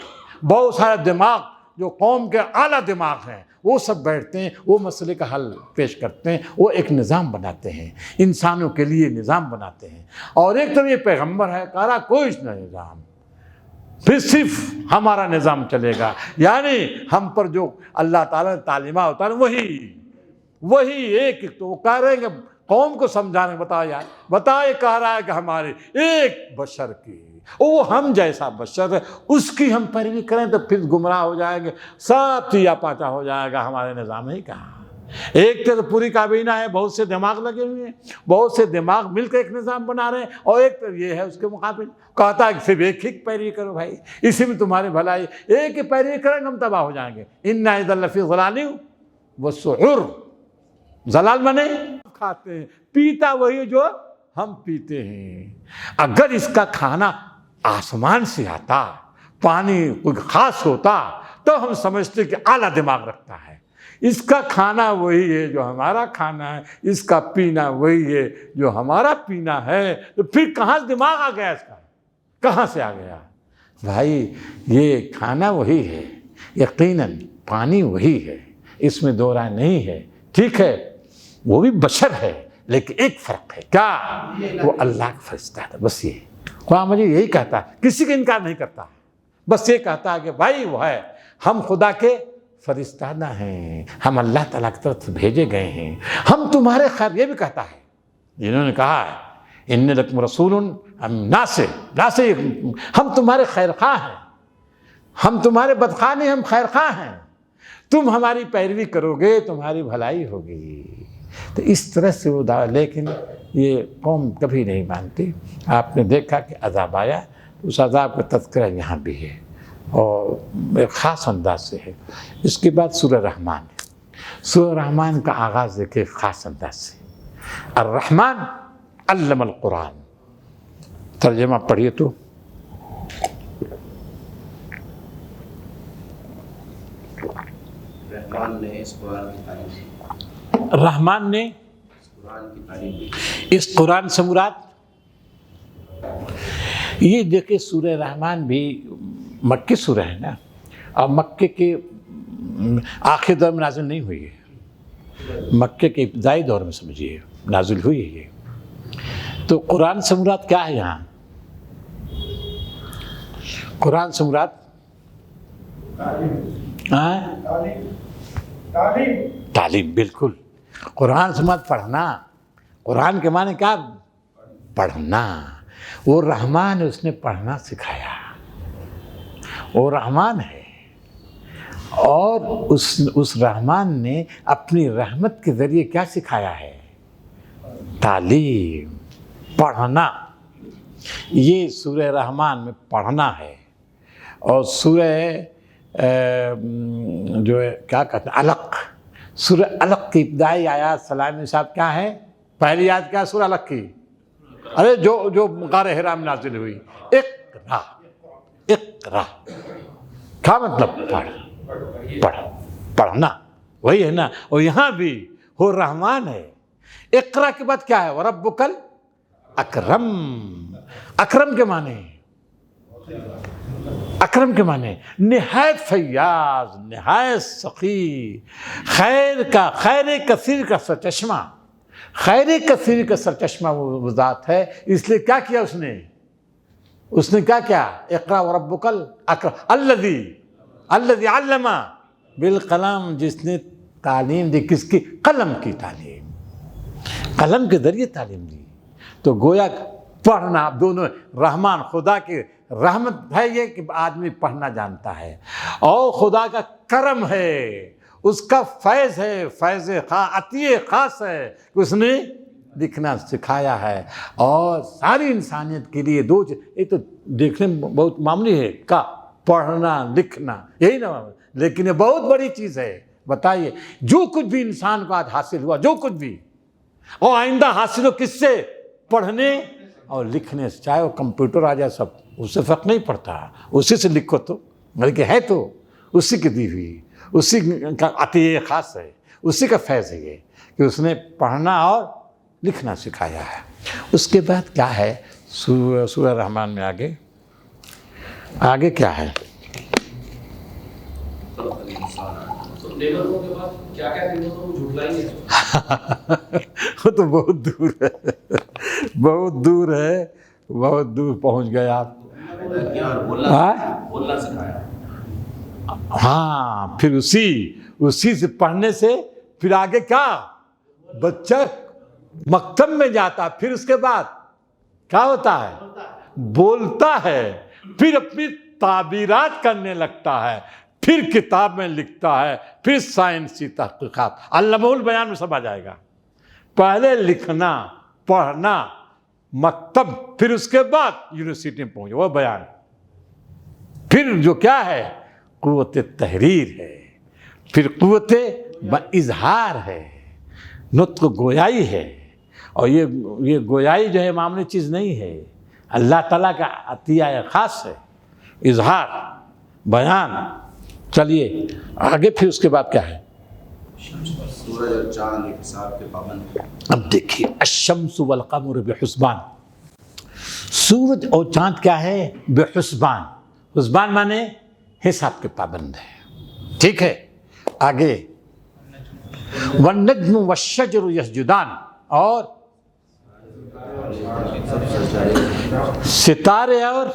بہت سارے دماغ جو قوم کے اعلیٰ دماغ ہیں، وہ سب بیٹھتے ہیں، وہ مسئلے کا حل پیش کرتے ہیں، وہ ایک نظام بناتے ہیں، انسانوں کے لیے نظام بناتے ہیں۔ اور ایک طرف یہ پیغمبر ہے، کہہ رہا کوئی نظام، پھر صرف ہمارا نظام چلے گا، یعنی ہم پر جو اللہ تعالیٰ نے تعلیمات اتارے وہی ایک۔ تو وہ کہہ رہے ہیں کہ قوم کو سمجھانے بتاؤ یار، بتاؤ یہ کہہ رہا ہے کہ ہمارے ایک بشر کی، وہ ہم جیسا بشر ہے اس کی ہم پیروی کریں تو پھر گمراہ ہو جائیں گے، سب چیا پاچا ہو جائے گا، ہمارے نظام ہی کہاں۔ ایک تو پوری کابینہ ہے، بہت سے دماغ لگے ہوئے ہیں، بہت سے دماغ مل کر ایک نظام بنا رہے ہیں، اور ایک تو یہ ہے اس کے مقابل کہتا ہے کہ صرف ایک ہی پیروی کرو بھائی، اسی میں تمہاری بھلائی، ایک ہی پیروی کریں گے ہم تباہ ہو جائیں گے۔ اِنَّا اِذًا لَفِي ضَلَالٍ وَسُعُرٍ، ضلال بنے کھاتے ہیں، پیتا وہی جو ہم پیتے ہیں۔ اگر اس کا کھانا آسمان سے آتا، پانی کوئی خاص ہوتا تو ہم سمجھتے کہ اعلیٰ دماغ رکھتا ہے، اس کا کھانا وہی ہے جو ہمارا کھانا ہے، اس کا پینا وہی ہے جو ہمارا پینا ہے، تو پھر کہاں سے دماغ آ گیا اس کا، کہاں سے آ گیا؟ بھائی یہ کھانا وہی ہے، یقیناً پانی وہی ہے، اس میں دو رائے نہیں ہے، ٹھیک ہے وہ بھی بشر ہے، لیکن ایک فرق ہے، کیا؟ وہ اللہ کا فرشتہ ہے، بس یہ قرآن مجید یہی کہتا ہے، کسی کا انکار نہیں کرتا، بس یہ کہتا ہے کہ بھائی وہ ہے، ہم خدا کے فرشتہ ہیں، ہم اللہ تعالیٰ کی طرف بھیجے گئے ہیں، ہم تمہارے خیر، یہ بھی کہتا ہے، جنہوں نے کہا ہے اِنَّ لَكُمْ رَسُولٌ ناصح، ہم تمہارے خیر خواہ ہیں، ہم تمہارے بدخواہ نہیں، ہم خیر خواہ ہیں، تم ہماری پیروی کرو گے تمہاری بھلائی ہوگی۔ تو اس طرح سے وہ دعویٰ، لیکن یہ قوم کبھی نہیں مانتی۔ آپ نے دیکھا کہ عذاب آیا، اس عذاب کا تذکرہ یہاں بھی ہے اور ایک خاص انداز سے ہے۔ اس کے بعد سورہ رحمان ہے، سورہ رحمان کا آغاز دیکھیں خاص انداز سے، الرحمن علم القرآن، ترجمہ پڑھیے تو۔ رحمان نے اس قرآن کی تعلیم دی، رحمان نے اس قرآن کی تعلیم دی، اس قرآن سے مراد یہ دیکھیں سورہ رحمان بھی مکی سورہ ہے نا، اور مکے کے آخر دور میں نازل نہیں ہوئی ہے، مکے کے ابتدائی دور میں سمجھیے نازل ہوئی ہے یہ۔ تو قرآن سے مراد کیا ہے یہاں؟ قرآن سے مراد تعلیم، بالکل، قرآن سے مراد پڑھنا، قرآن کے معنی کیا؟ پڑھنا۔ وہ رحمان ہے، اس نے پڑھنا سکھایا، وہ رحمان ہے، اور اس رحمان نے اپنی رحمت کے ذریعے کیا سکھایا ہے؟ تعلیم، پڑھنا۔ یہ سورہ رحمان میں پڑھنا ہے، اور سورہ جو ہے کیا کہتے ہیں علق، سورہ علق کی ابتدائی آیات سلام صاحب کیا ہے؟ پہلی آیت کیا ہے سورہ علق کی؟ ارے جو غار حرا میں نازل ہوئی، اقرا، اقرا، کیا مطلب؟ پڑھنا، وہی ہے نا۔ اور یہاں بھی وہ رحمان ہے۔ اقرا کے بعد کیا ہے؟ وربک الاکرم، اکرم کے معنی، اکرم کے معنی نہایت فیاض، نہایت سخی، خیر کثیر کا سرچشمہ، خیر کثیر کا سرچشمہ وہ ذات ہے۔ اس لیے کیا کیا اس نے کیا کیا؟ اقرا وربک الاکرم الذی علم بالقلم، جس نے تعلیم دی، کس کی؟ قلم کی تعلیم، قلم کے ذریعے تعلیم دی۔ تو گویا پڑھنا دونوں، رحمان خدا کی رحمت ہے یہ کہ آدمی پڑھنا جانتا ہے، اور خدا کا کرم ہے، اس کا فیض ہے، فیض عطیہ خاص ہے کہ اس نے لکھنا سکھایا ہے۔ اور ساری انسانیت کے لیے دو چیز، ایک تو دیکھنے میں بہت معمولی ہے کا پڑھنا لکھنا، یہی نا، لیکن یہ بہت بڑی چیز ہے۔ بتائیے جو کچھ بھی انسان کو آج حاصل ہوا، جو کچھ بھی، اور آئندہ حاصل ہو کس سے؟ پڑھنے اور لکھنے سے، چاہے وہ کمپیوٹر آ جائے، سب اس سے فرق نہیں پڑتا، اسی سے لکھو تو، بلکہ ہے تو اسی کی دی ہوئی، اسی کا عطیہ خاص ہے، اسی کا فیض ہے یہ کہ اس نے پڑھنا اور لکھنا سکھایا ہے۔ اس کے بعد کیا ہے سورہ رحمان میں؟ آگے کیا ہے؟ وہ تو بہت دور ہے، بہت دور ہے، بہت دور پہنچ گئے آپ۔ ہاں، پھر اسی سے پڑھنے سے پھر آگے کیا؟ بچہ مکتب میں جاتا، پھر اس کے بعد کیا ہوتا ہے؟ بولتا ہے، پھر اپنی تعبیرات کرنے لگتا ہے، پھر کتاب میں لکھتا ہے، پھر سائنسی تحقیقات، علامہ البیان میں سب آ جائے گا۔ پہلے لکھنا، پڑھنا، مکتب، پھر اس کے بعد یونیورسٹی میں پہنچے وہ بیان، پھر جو کیا ہے؟ قوت تحریر ہے، پھر قوت اظہار ہے، نطق گویائی ہے۔ اور یہ گویائی جو ہے معمولی چیز نہیں ہے، اللہ تعالیٰ کا عطیہ خاص ہے، اظہار، بیان۔ چلیے آگے، پھر اس کے بعد کیا ہے؟ سورج اور چاند ایک حساب کے پابند۔ اب دیکھیے، الشمس والقمر بحسبان، سورج اور چاند کیا ہے؟ بحسبان۔ حسبان مانے حساب کے پابند ہے، ٹھیک ہے۔ آگے، والنجم والشجر یسجدان، اور ستارے اور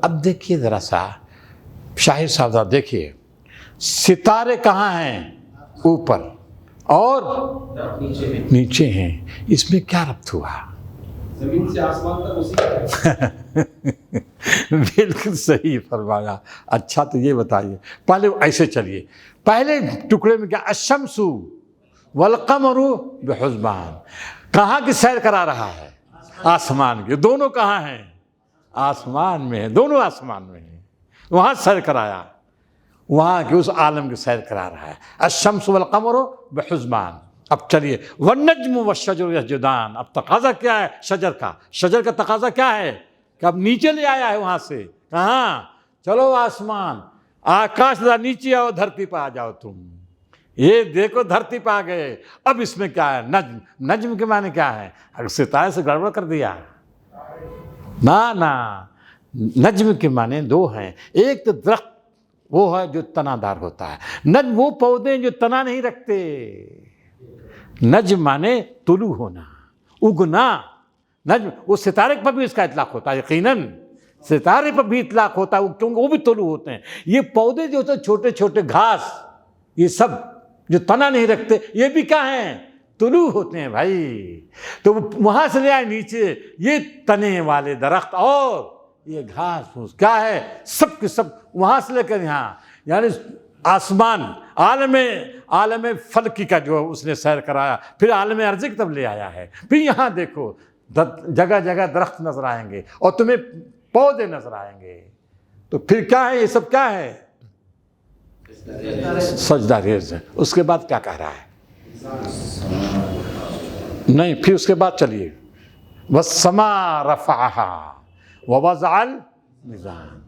اب دیکھیے ذرا سا شاہد صاحب، دیکھیے ستارے کہاں ہیں؟ اوپر، اور نیچے ہیں، اس میں کیا ربط ہوا؟ زمین سے آسمان تک اسی کا بالکل صحیح فرمایا۔ اچھا تو یہ بتائیے، پہلے ایسے چلیے، پہلے ٹکڑے میں کیا؟ الشمس والقمر بحسبان، کہاں کی سیر کرا رہا ہے؟ آسمان کی۔ دونوں کہاں ہیں؟ آسمان میں ہیں، دونوں آسمان میں ہیں، وہاں سیر کرایا، وہاں کے اس عالم کی سیر کرا رہا ہے۔ الشمس والقمر بحسبان۔ اب چلیے، والنجم والشجر یسجدان، اب تقاضا کیا ہے شجر کا؟ شجر کا تقاضا کیا ہے کہ اب نیچے لے آیا ہے وہاں سے، کہاں؟ چلو آسمان، آکاش ذرا نیچے آؤ، دھرتی پہ آ جاؤ تم، یہ دیکھو دھرتی پہ آ گئے۔ اب اس میں کیا ہے؟ نجم۔ نجم کے معنی کیا ہے؟ اگر ستارے سے گڑبڑ کر دیا، نا، نجم کے معنی دو ہیں، ایک تو درخت وہ ہے جو تنا دار ہوتا ہے، نجم وہ پودے جو تنا نہیں رکھتے۔ نجم مانے طلوع ہونا، اگنا، نجم۔ وہ ستارے پر بھی اس کا اطلاق ہوتا ہے، یقیناً ستارے پر بھی اطلاق ہوتا ہے، کیونکہ وہ بھی طلوع ہوتے ہیں۔ یہ پودے جو ہوتے ہیں چھوٹے چھوٹے گھاس، یہ سب جو تنا نہیں رکھتے، یہ بھی کیا ہیں؟ طلوع ہوتے ہیں بھائی۔ تو وہاں سے لے آئے نیچے، یہ تنے والے درخت اور یہ گھاس پھوس کیا ہے؟ سب کے سب وہاں سے لے کر یہاں، یعنی آسمان، عالم فلکی کا جو اس نے سیر کرایا، پھر عالم ارضی کی طرف لے آیا ہے۔ پھر یہاں دیکھو جگہ جگہ درخت نظر آئیں گے اور تمہیں پودے نظر آئیں گے، تو پھر کیا ہے؟ یہ سب کیا ہے؟ سجدہ ریز ہے۔ اس کے بعد کیا کہہ رہا ہے؟ نہیں، پھر اس کے بعد چلیے، وَالسَّمَاءَ رَفَعَهَا وَوَضَعَ الْمِيزَانَ،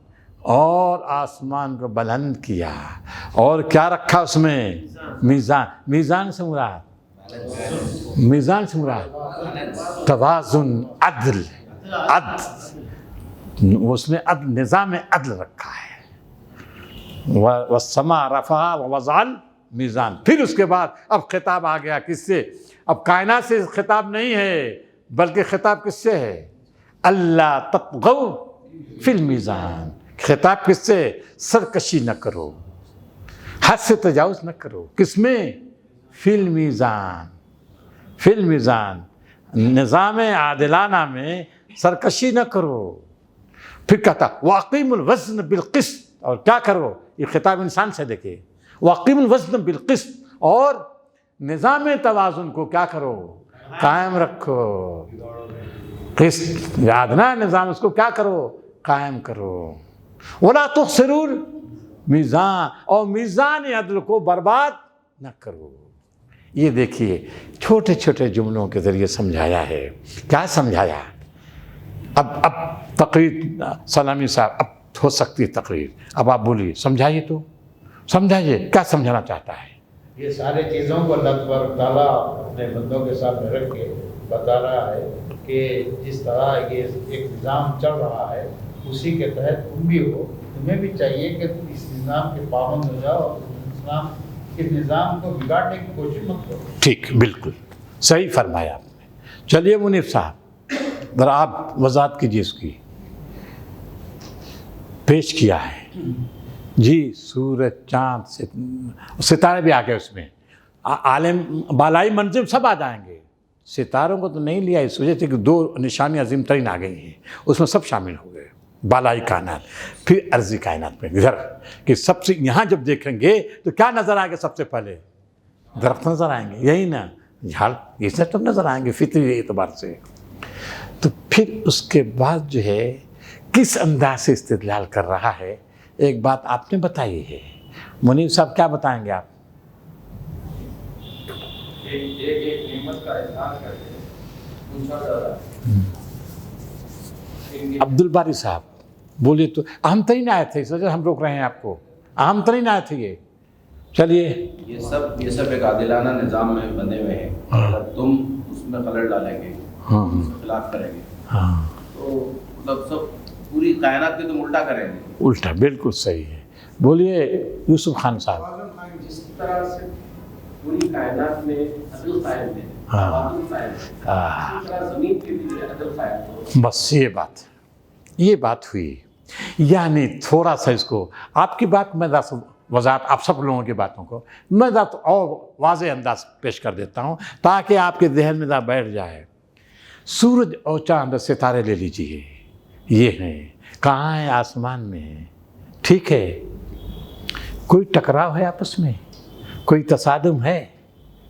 اور آسمان کو بلند کیا، اور کیا رکھا اس میں؟ میزان۔ میزان سے مراد، میزان سے مراد توازن، عدل، اس میں عدل، نظام عدل رکھا ہے۔ وَالسَّمَاءَ رَفَعَهَا وَوَضَعَ الْمِيزَانَ۔ پھر اس کے بعد اب خطاب آ گیا کس سے؟ اب کائنات سے خطاب نہیں ہے، بلکہ خطاب کس سے ہے؟ اللہ تطغوا فی المیزان۔ خطاب کس سے؟ سرکشی نہ کرو، حد سے تجاوز نہ کرو، کس میں؟ فی المیزان، فی المیزان، نظام عادلانہ میں سرکشی نہ کرو۔ پھر کہتا وَأَقِیمُوا الْوَزْنَ بِالْقِسْطِ، اور کیا کرو؟ یہ خطاب انسان سے دیکھے، وَأَقِیمُوا الْوَزْنَ بِالْقِسْطِ، اور نظام توازن کو کیا کرو؟ قائم رکھو۔ قسط، یاد نا نظام، اس کو کیا کرو؟ قائم کرو۔ وَلَا تُخْسِرُوا الْمِيزَانَ، اور میزان عدل کو برباد نہ کرو۔ یہ دیکھیے چھوٹے چھوٹے جملوں کے ذریعے سمجھایا ہے۔ کیا سمجھایا؟ اب تقریر، سلامی صاحب، اب ہو سکتی ہے تقریر، اب آپ بولیے، سمجھائیے، تو سمجھائیے کیا سمجھانا چاہتا ہے۔ یہ سارے چیزوں کو اللہ تبارک تعالیٰ اپنے بندوں کے سامنے رکھ کے بتا رہا ہے کہ جس طرح یہ ایک نظام چل رہا ہے اسی کے تحت تم بھی ہو، تمہیں بھی چاہیے کہ تم اس نظام کے پابند ہو جاؤ اور اس نظام کو بگاڑنے کی کوشش مت کرو۔ ٹھیک، بالکل صحیح فرمایا آپ نے۔ چلیے منیف صاحب، ذرا آپ وضاحت کیجیے اس کی۔ پیش کیا ہے جی، سورج، چاند، ستارے بھی آ گئے، اس میں عالم بالائی منزل سب آ جائیں گے، ستاروں کو تو نہیں لیا اس وجہ سے کہ 2 نشانیاں عظیم ترین آ گئی ہیں، اس میں سب شامل ہو گئے، بالائی کائنات، پھر ارضی کائنات میں ادھر کہ سب سے یہاں جب دیکھیں گے تو کیا نظر آئے گا؟ سب سے پہلے درخت نظر آئیں گے، یہی نا، جھاڑ، یہ سب نظر آئیں گے فطری اعتبار سے۔ تو پھر اس کے بعد جو ہے کس انداز سے استدلال کر رہا ہے، ایک بات آپ نے بتائی ہے، منیب صاحب کیا بتائیں گے آپ؟ ایک نعمت کا اظہار کر کے پوچھا جا رہا ہے۔ عبد الباری صاحب بولیے، تو اہم ترین آیت ہے، اس وجہ ہم روک رہے ہیں آپ کو، اہم ترین آیت ہے یہ، چلیے۔ یہ سب ایک عادلانہ نظام میں بنے ہوئے ہیں، اگر تم اس میں خلل ڈالیں گے، اس کے خلاف کریں گے تو مطلب سب پوری کائنات کے تم الٹا کریں گے۔ الٹا، بالکل صحیح ہے، بولیے یوسف خان صاحب۔ جس طرح سے پوری کائنات میں عدل قائم ہے، توازن قائم ہے، اسی طرح زمین کے بھی عدل قائم ہو۔ بس یہ بات ہوئی، یعنی تھوڑا سا اس کو، آپ کی بات میں وضاحت، آپ سب لوگوں کی باتوں کو میں اور واضح انداز پیش کر دیتا ہوں تاکہ آپ کے ذہن میں بیٹھ جائے۔ سورج اور چاند اور ستارے لے لیجئے، یہ ہیں، کہاں ہیں؟ آسمان میں ہیں، ٹھیک ہے؟ کوئی ٹکراؤ ہے آپس میں؟ کوئی تصادم ہے؟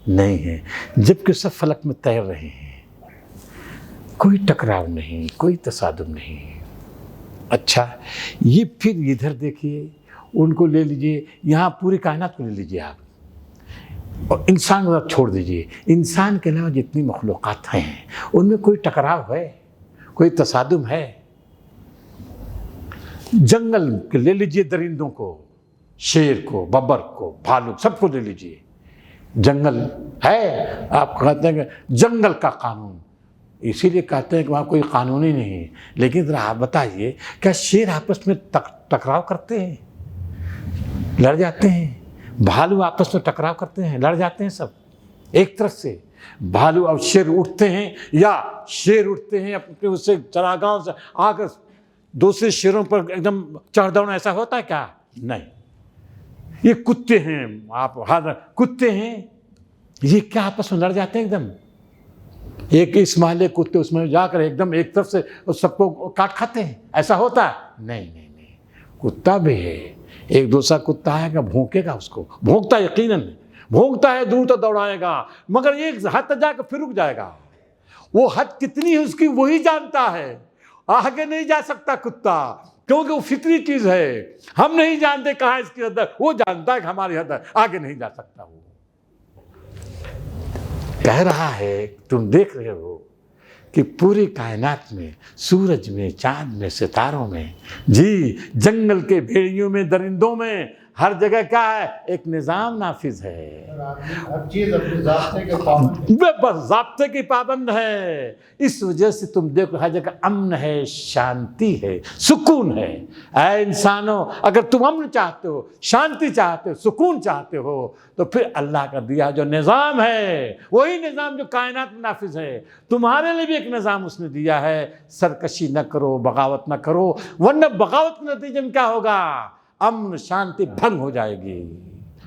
نہیں ہے، جبکہ سب فلک میں تیر رہے ہیں، کوئی ٹکراؤ نہیں، کوئی تصادم نہیں۔ اچھا، یہ پھر ادھر دیکھیے، ان کو لے لیجئے، یہاں پوری کائنات کو لے لیجئے آپ، اور انسان کو چھوڑ دیجئے، انسان کے علاوہ جتنی مخلوقات ہیں ان میں کوئی ٹکراؤ ہے؟ کوئی تصادم ہے؟ جنگل لے لیجئے، درندوں کو، شیر کو، ببر کو، بھالو، سب کو لے لیجئے، جنگل ہے، آپ کہتے ہیں کہ جنگل کا قانون، اسی لیے کہتے ہیں کہ وہاں کوئی قانون ہی نہیں، لیکن ذرا آپ بتائیے کیا شیر آپس میں ٹکراؤ کرتے ہیں؟ لڑ جاتے ہیں؟ بھالو آپس میں ٹکراؤ کرتے ہیں؟ لڑ جاتے ہیں سب ایک طرف سے؟ بھالو اور شیر اٹھتے ہیں، یا شیر اٹھتے ہیں اپنے اس سے چراگاہوں سے آ کر دوسرے شیروں پر ایک دم چڑھ دوڑنا، ایسا ہوتا ہے کیا؟ نہیں، یہ کتے ہیں، آپ کتے ہیں، یہ کیا آپس میں لڑ جاتے ہیں ایک دم؟ ایک اس محلے کتے اس میں جا کر ایک دم ایک طرف سے سب کو کاٹ کھاتے ہیں، ایسا ہوتا ہے؟ نہیں نہیں نہیں، کتا بھی ہے، ایک دوسرا کتا ہے کہ بھونکے گا، اس کو بھونکتا ہے، یقیناً بھونکتا ہے، دور تک دوڑائے گا، مگر ایک حد تک جا کر پھر رک جائے گا، وہ حد کتنی ہے اس کی وہی جانتا ہے، آگے نہیں جا سکتا کتا، کیونکہ وہ فطری چیز ہے، ہم نہیں جانتے کہاں اس کی حد ہے، وہ جانتا ہے کہ ہماری حد ہے، آگے نہیں جا سکتا۔ وہ کہہ رہا ہے، تم دیکھ رہے ہو کہ پوری کائنات میں، سورج میں، چاند میں، ستاروں میں، جی جنگل کے بھیڑیوں میں، درندوں میں، ہر جگہ کیا ہے؟ ایک نظام نافذ ہے، ہر چیز اپنے ضابطے کے پابند ہے، بس ضابطے کی پابند ہے، اس وجہ سے تم دیکھو ہر جگہ امن ہے، شانتی ہے، سکون ہے۔ اے انسانوں، اگر تم امن چاہتے ہو، شانتی چاہتے ہو، سکون چاہتے ہو، تو پھر اللہ کا دیا جو نظام ہے، وہی نظام جو کائنات میں نافذ ہے، تمہارے لیے بھی ایک نظام اس نے دیا ہے، سرکشی نہ کرو، بغاوت نہ کرو، ورنہ بغاوت کے نتیجے میں کیا ہوگا؟ امن شانتی بھنگ ہو جائے گی،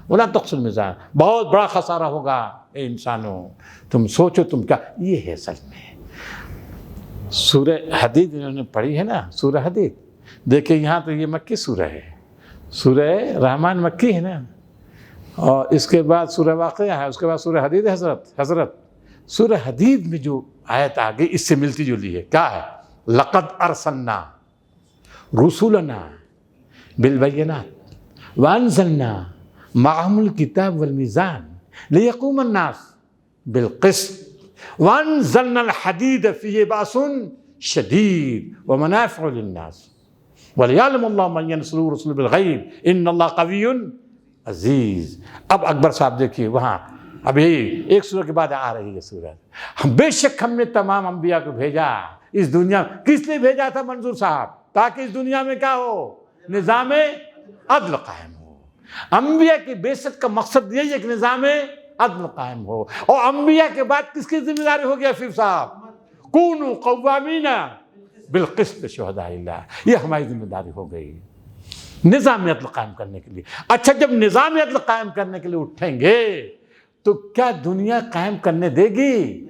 ولا تقسم الميزان، بہت بڑا خسارہ ہوگا۔ اے انسانوں، تم سوچو تم کیا، یہ ہے سچ میں سورہ حدید انہوں نے پڑھی ہے نا، سورہ حدید دیکھیں، یہاں تو یہ مکی سورہ ہے، سورہ رحمان مکی ہے نا، اور اس کے بعد سورہ واقعہ ہے، اس کے بعد سورہ حدید حضرت سورہ حدید میں جو آیت آگئی اس سے ملتی جلی ہے، کیا ہے؟ لقد ارسلنا رسولنا بالبینات وانزلنا معهم الكتاب والميزان ليقوم الناس بالقسط وانزلنا الحديد فيه بأس شديد ومنافع للناس وليعلم الله من ينصره رسله بالغيب ان الله قوي عزیز۔ اب اکبر صاحب دیکھیے، وہاں ابھی ایک سورہ کے بعد آ رہی ہے سورہ، بے شک ہم نے تمام انبیاء کو بھیجا اس دنیا، کس لیے بھیجا تھا منظور صاحب؟ تاکہ اس دنیا میں کیا ہو؟ نظام عدل قائم ہو۔ انبیاء کی بعثت کا مقصد یہی ہے کہ نظام عدل قائم ہو، اور انبیاء کے بعد کس کی ذمہ داری ہو گیا فیف صاحب؟ کونوا قوامین بالقسط شہداء اللہ، یہ ہماری ذمہ داری ہو گئی نظام عدل قائم کرنے کے لیے۔ اچھا، جب نظام عدل قائم کرنے کے لیے اٹھیں گے تو کیا دنیا قائم کرنے دے گی؟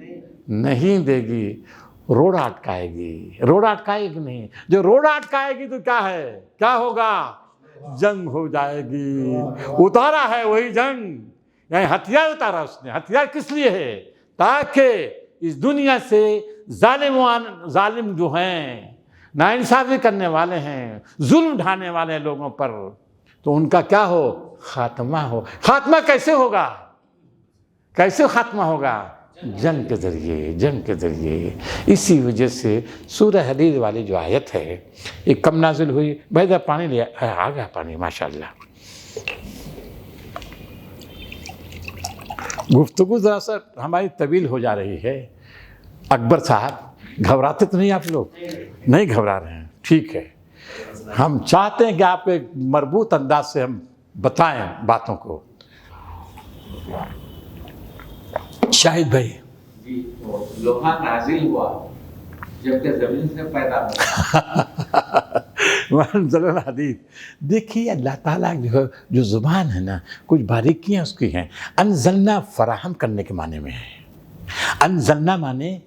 نہیں دے گی روڑا اٹکائے گی. روڑا اٹکائے گی نہیں. جو روڑا اٹکائے گی تو کیا ہے, کیا ہوگا؟ جنگ ہو جائے گی. اتارا ہے وہی جنگ, یعنی ہتھیار اتارا اس نے. ہتھیار کس لیے ہے؟ تاکہ اس دنیا سے ظالم جو ہیں, ناانصافی کرنے والے ہیں, ظلم ڈھانے والے لوگوں پر, تو ان کا کیا ہو؟ خاتمہ ہو. خاتمہ کیسے ہوگا؟ کیسے خاتمہ ہوگا؟ جنگ کے ذریعے, جنگ کے ذریعے. اسی وجہ سے سورہ حدید والی جو آیت ہے یہ کم نازل ہوئی. بھائی پانی لیا, آ گیا پانی, ماشاءاللہ. گفتگو ذرا سا ہماری طویل ہو جا رہی ہے. اکبر صاحب گھبراتے تو نہیں آپ لوگ؟ نہیں گھبرا رہے ہیں, ٹھیک ہے. ہم چاہتے ہیں کہ آپ ایک مربوط انداز سے ہم بتائیں باتوں کو. شاہد بھائی جی, لوہا نازل ہوا جبکہ زمین سے پیدا ہوا. منزل الحدید. دیکھیے اللہ تعالیٰ جو زبان ہے نا, کچھ باریکیاں اس کی ہیں. انزلنا فراہم کرنے کے معنی میں ہے. انزلنا معنی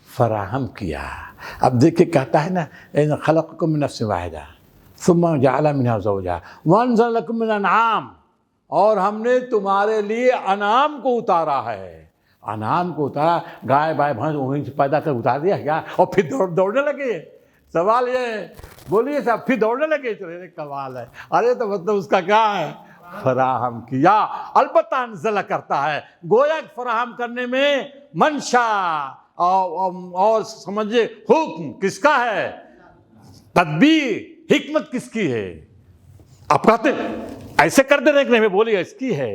فراہم کیا. اب دیکھیں کہتا ہے نا خلقکم من نفس واحدہ ثم جعل منها زوجها وانزل لکم من الانعام, اور ہم نے تمہارے لیے انعام کو اتارا ہے. انعام کو اتارا, گائے بائے بھینس وہیں سے پیدا کر اتار دیا کیا, اور پھر دوڑنے لگے. سوال یہ ہے, بولیے صاحب, پھر دوڑنے لگے. چلے کمال ہے. ارے تو مطلب اس کا کیا ہے؟ فراہم کیا. البتہ انزل کرتا ہے, گویا فراہم کرنے میں منشا اور سمجھے حکم کس کا ہے, تدبیر حکمت کس کی ہے. آپ کہتے ہیں ایسے کر دینے کے نہیں, بولیے اس کی ہے.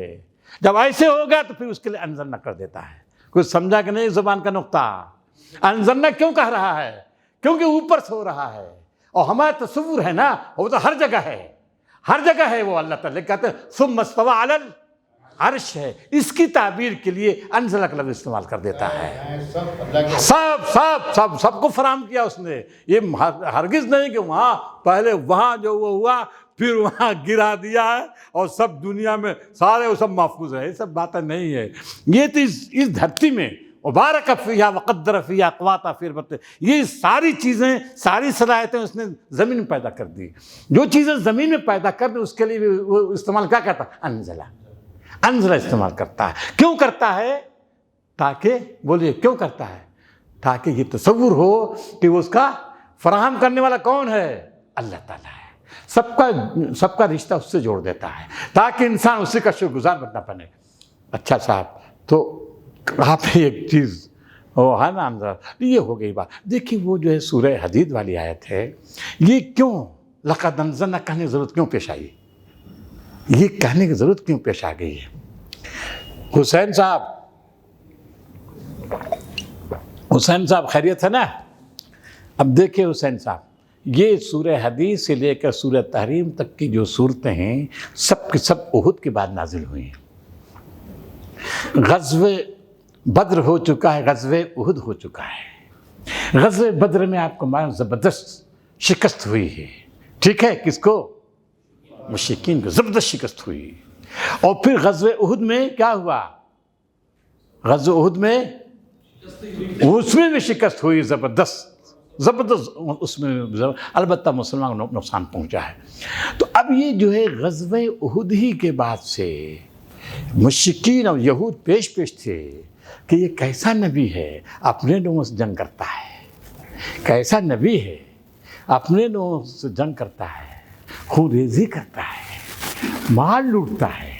جب ایسے ہو گیا تو پھر اس کے لیے انزلنا کر دیتا ہے. کچھ سمجھا کہ نہیں زبان کا نقطہ؟ انزلنا کیوں کہہ رہا ہے؟ کیونکہ اوپر سے ہو رہا ہے, اور ہمارا تصور ہے نا وہ تو ہر جگہ ہے, ہر جگہ ہے. وہ اللہ تعالیٰ کہتے ہیں ثم استوى علی العرش ہے. اس کی تعبیر کے لیے انزل کا لفظ استعمال کر دیتا ہے. سب کو فراہم کیا اس نے. یہ ہرگز نہیں کہ وہاں پہلے وہاں جو وہ ہوا پھر وہاں گرا دیا ہے اور سب دنیا میں سارے وہ سب محفوظ ہے. یہ سب باتیں نہیں ہے. یہ تو اس دھرتی میں وبارک فیہا وقدر فیہا اقواتا فی الارض, یہ ساری چیزیں, ساری صلاحیتیں اس نے زمین میں پیدا کر دی. جو چیزیں زمین میں پیدا کر دی اس کے لیے وہ استعمال کیا کرتا ہے؟ انزلہ استعمال کرتا ہے. کیوں کرتا ہے؟ تاکہ, بولیے کیوں کرتا ہے؟ تاکہ یہ تصور ہو کہ وہ اس کا فراہم کرنے والا کون ہے؟ اللہ تعالیٰ ہے. سب کا رشتہ اس سے جوڑ دیتا ہے تاکہ انسان اسی کا شکر گزار بننا بنے. اچھا صاحب, تو آپ نے ایک چیز وہ ہے نا اندر, یہ ہو گئی بات. دیکھیے وہ جو ہے سورہ حدید والی آیت ہے, یہ کیوں لقد انزلنا کہنے کی ضرورت کیوں پیش آئی؟ یہ کہنے کی ضرورت کیوں پیش آ گئی ہے؟ حسین صاحب خیریت ہے نا؟ اب دیکھیں حسین صاحب, یہ سورہ حدید سے لے کر سورہ تحریم تک کی جو صورتیں ہیں سب کے سب احد کے بعد نازل ہوئی ہیں. غزوہ بدر ہو چکا ہے, غزوہ احد ہو چکا ہے. غزوہ بدر میں آپ کو معلوم زبردست شکست ہوئی ہے, ٹھیک ہے. کس کو؟ مشرکین کو زبردست شکست ہوئی. اور پھر غزوہ احد میں کیا ہوا؟ غزوہ احد میں اس میں بھی شکست ہوئی زبردست. اس میں البتہ مسلمان کو نقصان پہنچا ہے. تو اب یہ جو ہے غزوہ احد ہی کے بعد سے مشرکین اور یہود پیش تھے کہ یہ کیسا نبی ہے اپنے لوگوں سے جنگ کرتا ہے, کیسا نبی ہے اپنے لوگوں سے جنگ کرتا ہے, خون ریزی کرتا ہے, مال لوٹتا ہے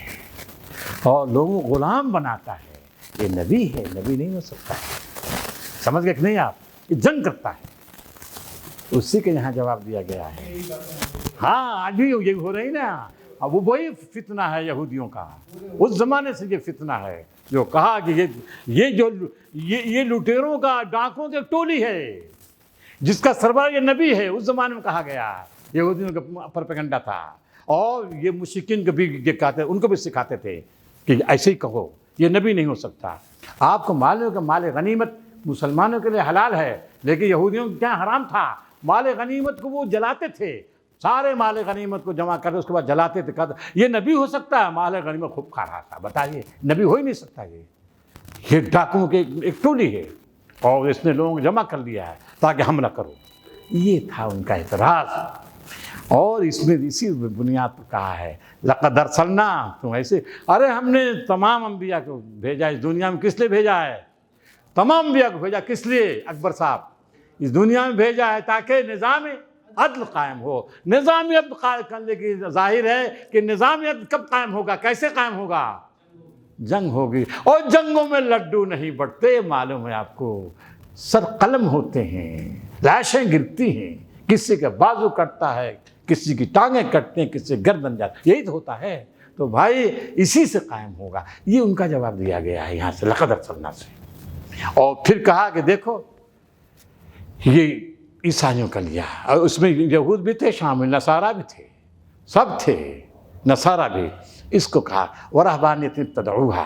اور لوگوں کو غلام بناتا ہے. یہ نبی ہے, نبی نہیں ہو سکتا ہے. سمجھ گئے کہ نہیں آپ؟ یہ جنگ کرتا ہے. اسی کے یہاں جواب دیا گیا ہے. ہاں آج بھی یہ ہو رہی نا, اب وہ وہی فتنہ ہے یہودیوں کا. اس زمانے سے یہ فتنہ ہے جو کہا کہ یہ لٹیروں کا, ڈاکوں کی ٹولی ہے جس کا سربراہ یہ نبی ہے. اس زمانے میں کہا گیا, یہودیوں کا پروپیگنڈا تھا. اور یہ مشرکین کو بھی یہ کہتے, ان کو بھی سکھاتے تھے کہ ایسے ہی کہو, یہ نبی نہیں ہو سکتا. آپ کو معلوم ہے کہ مال غنیمت مسلمانوں کے لیے حلال ہے, لیکن یہودیوں کے کیا حرام تھا. مال غنیمت کو وہ جلاتے تھے, سارے مال غنیمت کو جمع کر کے اس کے بعد جلاتے تھے. کہتے یہ نبی ہو سکتا ہے؟ مال غنیمت خوب کھا رہا تھا. بتائیے, نبی ہو ہی نہیں سکتا. یہ ڈاکوؤں کی ایک ٹولی ہے. اور اس نے لوگوں کو جمع کر لیا ہے تاکہ حملہ کرو. یہ تھا ان کا اعتراض. اور اس میں اسی بنیاد پر کہا ہے لقد ارسلنا، تم ایسے، ارے ہم نے تمام انبیاء کو بھیجا اس دنیا میں. کس لیے بھیجا ہے؟ تمام انبیاء کو بھیجا. کس لیے اکبر صاحب؟ اس دنیا میں بھیجا ہے تاکہ نظام عدل قائم ہو. نظام عدل قائم کرنے کی ظاہر ہے کہ نظام عدل کب قائم ہوگا؟ کیسے قائم ہوگا؟ جنگ ہوگی. اور جنگوں میں لڈو نہیں بٹتے، معلوم ہے آپ کو. سر قلم ہوتے ہیں، لاشیں گرتی ہیں، کسی کا بازو کٹتا ہے، کسی کی ٹانگیں کٹتے ہیں، کسی گردن جاتا، یہی تو ہوتا ہے. تو بھائی اسی سے قائم ہوگا. یہ ان کا جواب دیا گیا ہے یہاں سے لقد ارسلنا سے. اور پھر کہا کہ دیکھو یہ عیسائیوں کا لیا، اور اس میں یہود بھی تھے شامل، نصارہ بھی تھے، سب تھے، نصارہ بھی. اس کو کہا ورہبانیت ابتدعوہا،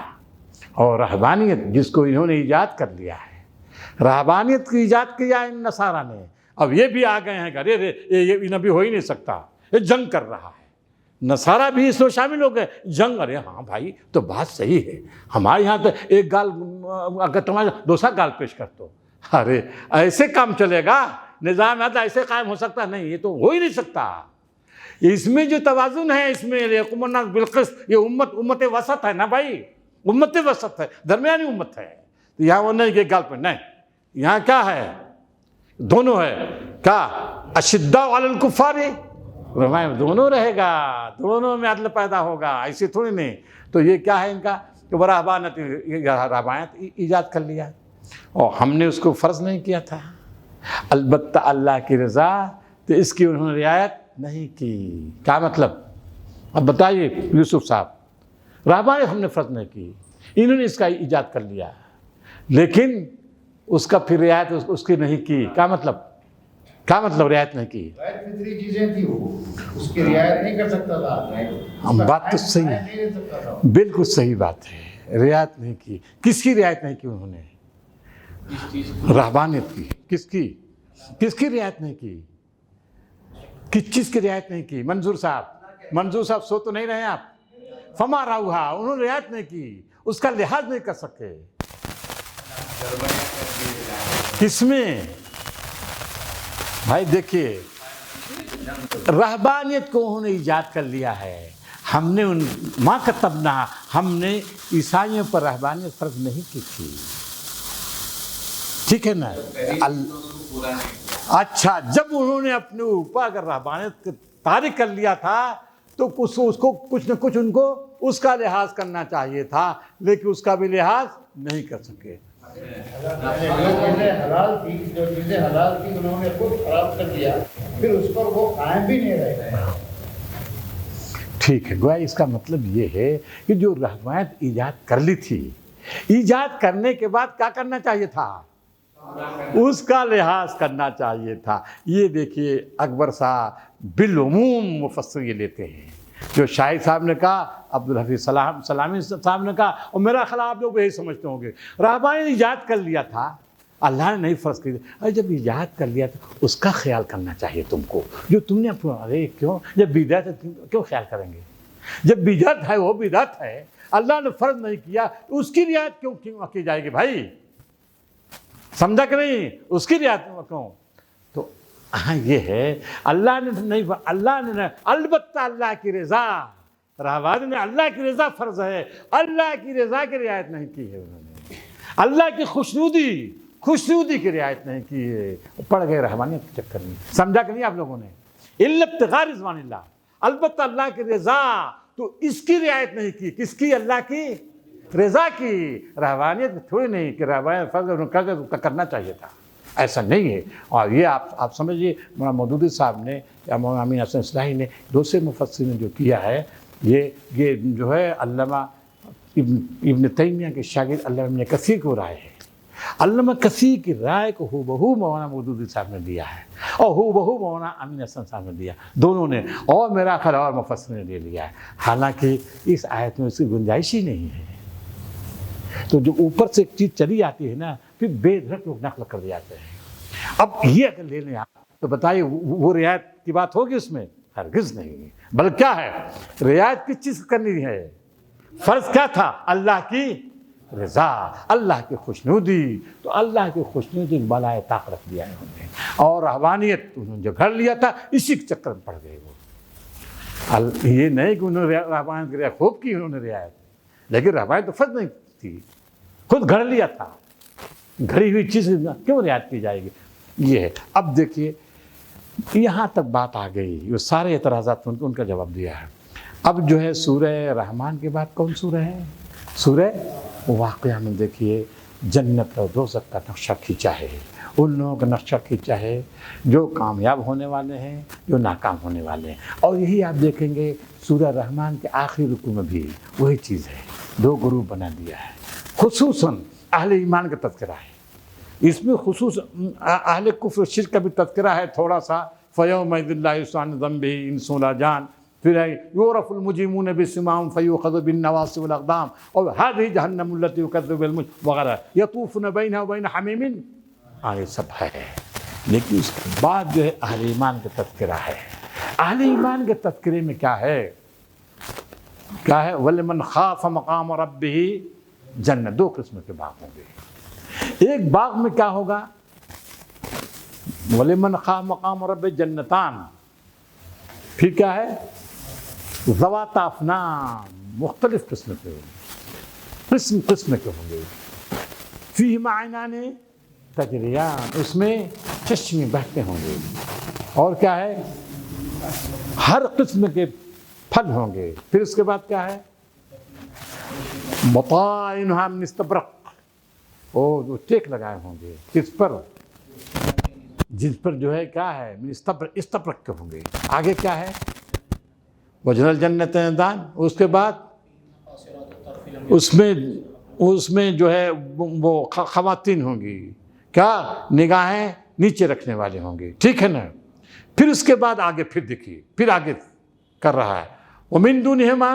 اور رہبانیت جس کو انہوں نے ایجاد کر لیا ہے، رہبانیت کی ایجاد کیا ان نصارہ نے. اب یہ بھی آ گئے ہیں کہ ارے یہ نبی ہو ہی نہیں سکتا، یہ جنگ کر رہا ہے. نصارہ بھی اس میں شامل ہو گئے. جنگ، ارے ہاں بھائی تو بات صحیح ہے. ہمارے یہاں تو ایک گال اگر تمہارا دوسرا گال پیش کر دو، ارے ایسے کام چلے گا؟ نظام عدل ایسے قائم ہو سکتا؟ نہیں، یہ تو ہو ہی نہیں سکتا. اس میں جو توازن ہے، اس میں یقومون بالقسط، یہ امت وسط ہے نا بھائی، امت وسط ہے، درمیانی امت ہے. تو یہاں وہ نہیں کہ گال پہ، نہیں، یہاں کیا ہے؟ دونوں ہے. کیا اشداء علی الکفار، دونوں رہے گا، دونوں میں عدل پیدا ہوگا، ایسی تھوڑی نہیں. تو یہ کیا ہے ان کا کہ وہ رہبانیت ایجاد کر لیا، اور ہم نے اس کو فرض نہیں کیا تھا. البتہ اللہ کی رضا، تو اس کی انہوں نے رعایت نہیں کی. کیا مطلب؟ اب بتائیے یوسف صاحب، رہبانیت ہم نے فرض نہیں کی، انہوں نے اس کا ایجاد کر لیا، لیکن اس کا پھر رعایت اس کی نہیں کی. کیا مطلب؟ کیا مطلب رعایت نہیں کی؟ غیر فطری چیزیں تھیں، وہ اس کی رعایت نہیں کر سکتا تھا. بات تو صحیح ہے، بالکل صحیح بات ہے. رعایت نہیں کی. کس کی رعایت نہیں کی انہوں نے؟ رہبانیت کی. کس کی رعایت نہیں کی؟ کس چیز کی رعایت نہیں کی؟ منظور صاحب سو تو نہیں رہے آپ؟ فما راؤہا، انہوں نے رعایت نہیں کی، اس کا لحاظ نہیں کر سکے. کس میں؟ بھائی دیکھیے، رہبانیت کو انہوں نے ایجاد کر لیا ہے. ہم نے ما کتبنا، ہم نے عیسائیوں پر رہبانیت فرض نہیں کی تھی. ٹھیک ہے نا؟ اچھا، جب انہوں نے اپنے اوپر اگر رہبانیت طاری کر لیا تھا تو اس کو کچھ نہ کچھ ان کو اس کا لحاظ کرنا چاہیے تھا، لیکن اس کا بھی لحاظ نہیں کر سکے. جو چیزیں حلال تھی انہوں نے خود خراب کر دیا، پھر اس پر وہ قائم بھی نہیں رہے. ٹھیک ہے، گویا اس کا مطلب یہ ہے کہ جو رہبانیت ایجاد کر لی تھی، ایجاد کرنے کے بعد کیا کرنا چاہیے تھا؟ اس کا لحاظ کرنا چاہیے تھا. یہ دیکھیے اکبر صاحب بالعموم مفسر یہ لیتے ہیں، جو شاہد صاحب نے کہا، عبدالحفیظ سلامی صاحب نے کہا، اور میرا خیال آپ لوگ یہی سمجھتے ہوں گے. رہبانیت ایجاد کر لیا تھا، اللہ نے نہیں فرض کی. ارے جب ایجاد کر لیا تو اس کا خیال کرنا چاہیے تم کو. جو تم نے ارے کیوں، جب بدعت ہے کیوں خیال کریں گے؟ جب بدعت ہے وہ بدعت ہے، اللہ نے فرض نہیں کیا، اس کی رعایت کیوں کی جائے گی بھائی؟ سمجھا کہ نہیں؟ اس کی رعایت کیوں؟ تو یہ ہے اللہ نے نہیں، البتہ اللہ کی رضا، رہبانی نے اللہ کی رضا فرض ہے، اللہ کی رضا کی رعایت نہیں کی ہے انہوں نے. اللہ کی خوشنودی کی رعایت نہیں کی ہے، پڑ گئے رہبانیت کے چکر میں. سمجھا کہ نہیں آپ لوگوں نے؟ الا ابتغاء رضوان اللہ، البتہ اللہ کی رضا، تو اس کی رعایت نہیں کی. کس کی؟ اللہ کی رضا کی. رہبانیت تھوڑی نہیں کہ رہبانیت فرض کرنا چاہیے تھا، ایسا نہیں ہے. اور یہ آپ سمجھیے، مولانا مودودی صاحب نے یا مولانا امین حسن اصلاحی نے، دوسرے مفسرین نے جو کیا ہے، یہ جو ہے علامہ ابن تیمیہ کے شاگرد علامہ ابن کثیر کو رائے ہے. علامہ کثیر کی رائے کو ہو بہو مولانا مودودی صاحب نے دیا ہے، اور ہو بہو مولانا امین حسن صاحب نے دیا، دونوں نے، اور میرا خیال اور مفسرین نے لے لیا ہے. حالانکہ اس آیت میں اس کی گنجائش ہی نہیں ہے. تو جو اوپر سے ایک چیز چلی آتی ہے نا، پھر بے دھڑک لوگ نقل کر جاتے ہیں. اب یہ اگر لے لیں آپ تو بتائیے وہ رعایت کی بات ہوگی اس میں؟ ہرگز نہیں. بلکہ کیا ہے؟ رعایت کس چیز کرنی ہے؟ فرض کیا تھا؟ اللہ کی رضا، اللہ کی خوشنودی، تو اللہ کی خوشنودی بالائے طاق رکھ دیا انہوں نے، اور رہبانیت انہوں نے جو گھڑ لیا تھا اسی کے چکر میں پڑ گئے وہ۔ یہ نہیں کہ انہوں نے رہبانیت کی رعایت خوب کی، انہوں نے رعایت، لیکن رہبانیت تو فرض نہیں تھی، خود گھڑ لیا تھا، گھڑی ہوئی چیز کیوں رعایت کی جائے گی؟ یہ ہے۔ اب دیکھیے یہاں تک بات آ گئی، یہ سارے اعتراضات ان کا جواب دیا ہے۔ اب جو ہے سورہ رحمان کے بعد کون سورہ ہے؟ سورہ واقعہ میں دیکھیے جنت اور دوزخ کا نقشہ کھینچا ہے، ان لوگوں کا نقشہ کھینچا ہے جو کامیاب ہونے والے ہیں، جو ناکام ہونے والے ہیں، اور یہی آپ دیکھیں گے سورہ رحمان کے آخری رکوع میں بھی وہی چیز ہے، دو گروپ بنا دیا ہے، خصوصاً اہل ایمان کا تذکرہ ہے، اس میں خصوصاً اہل کفر و شرک کا بھی تذکرہ ہے تھوڑا سا، فَيَوْمَئِذٍ لَا يُسْأَلُ عَنْ ذَنبِهِ إِنسٌ وَلَا جَانٌ، پھر ہے یعرف المجرمون بسماہم فیؤخذ بالنواصی والاقدام، اور هذه جہنم التي يكذب بالمجرمین وغیرہ، یطوفون بینہا وبین حمیم، یہ سب ہے۔ لیکن اس کے بعد جو ہے اہل ایمان کا تذکرہ ہے۔ اہل ایمان کے تذکرے میں کیا ہے؟ کیا ہے؟ وَلِمَنْ خَافَ مَقَامَ رَبِّهِ جنت، دو قسم کے باغ ہوں گے۔ ایک باغ میں کیا ہوگا؟ وَلِمَنْ خَافَ مَقَامَ رَبِّهِ جنتان، پھر کیا ہے؟ ذوات افنان، مختلف قسم کے قسم کے ہوں گے، فیہما عینان تجریان، اس میں چشمے بہتے ہوں گے، اور کیا ہے؟ ہر قسم کے پھل ہوں گے۔ پھر اس کے بعد کیا ہے؟ مطاعنھا من استبرق، وہ ٹیک لگائے ہوں گے، کس پر؟ جس پر جو ہے کیا ہے؟ من استبرق کے ہوں گے۔ آگے کیا ہے؟ وجن الجنتین دان، اس کے بعد اس میں جو ہے وہ خواتین ہوں گی، کیا؟ نگاہیں نیچے رکھنے والے ہوں گے، ٹھیک ہے نا؟ پھر اس کے بعد آگے پھر دیکھیے، پھر آگے کر رہا ہے ومن دونہما،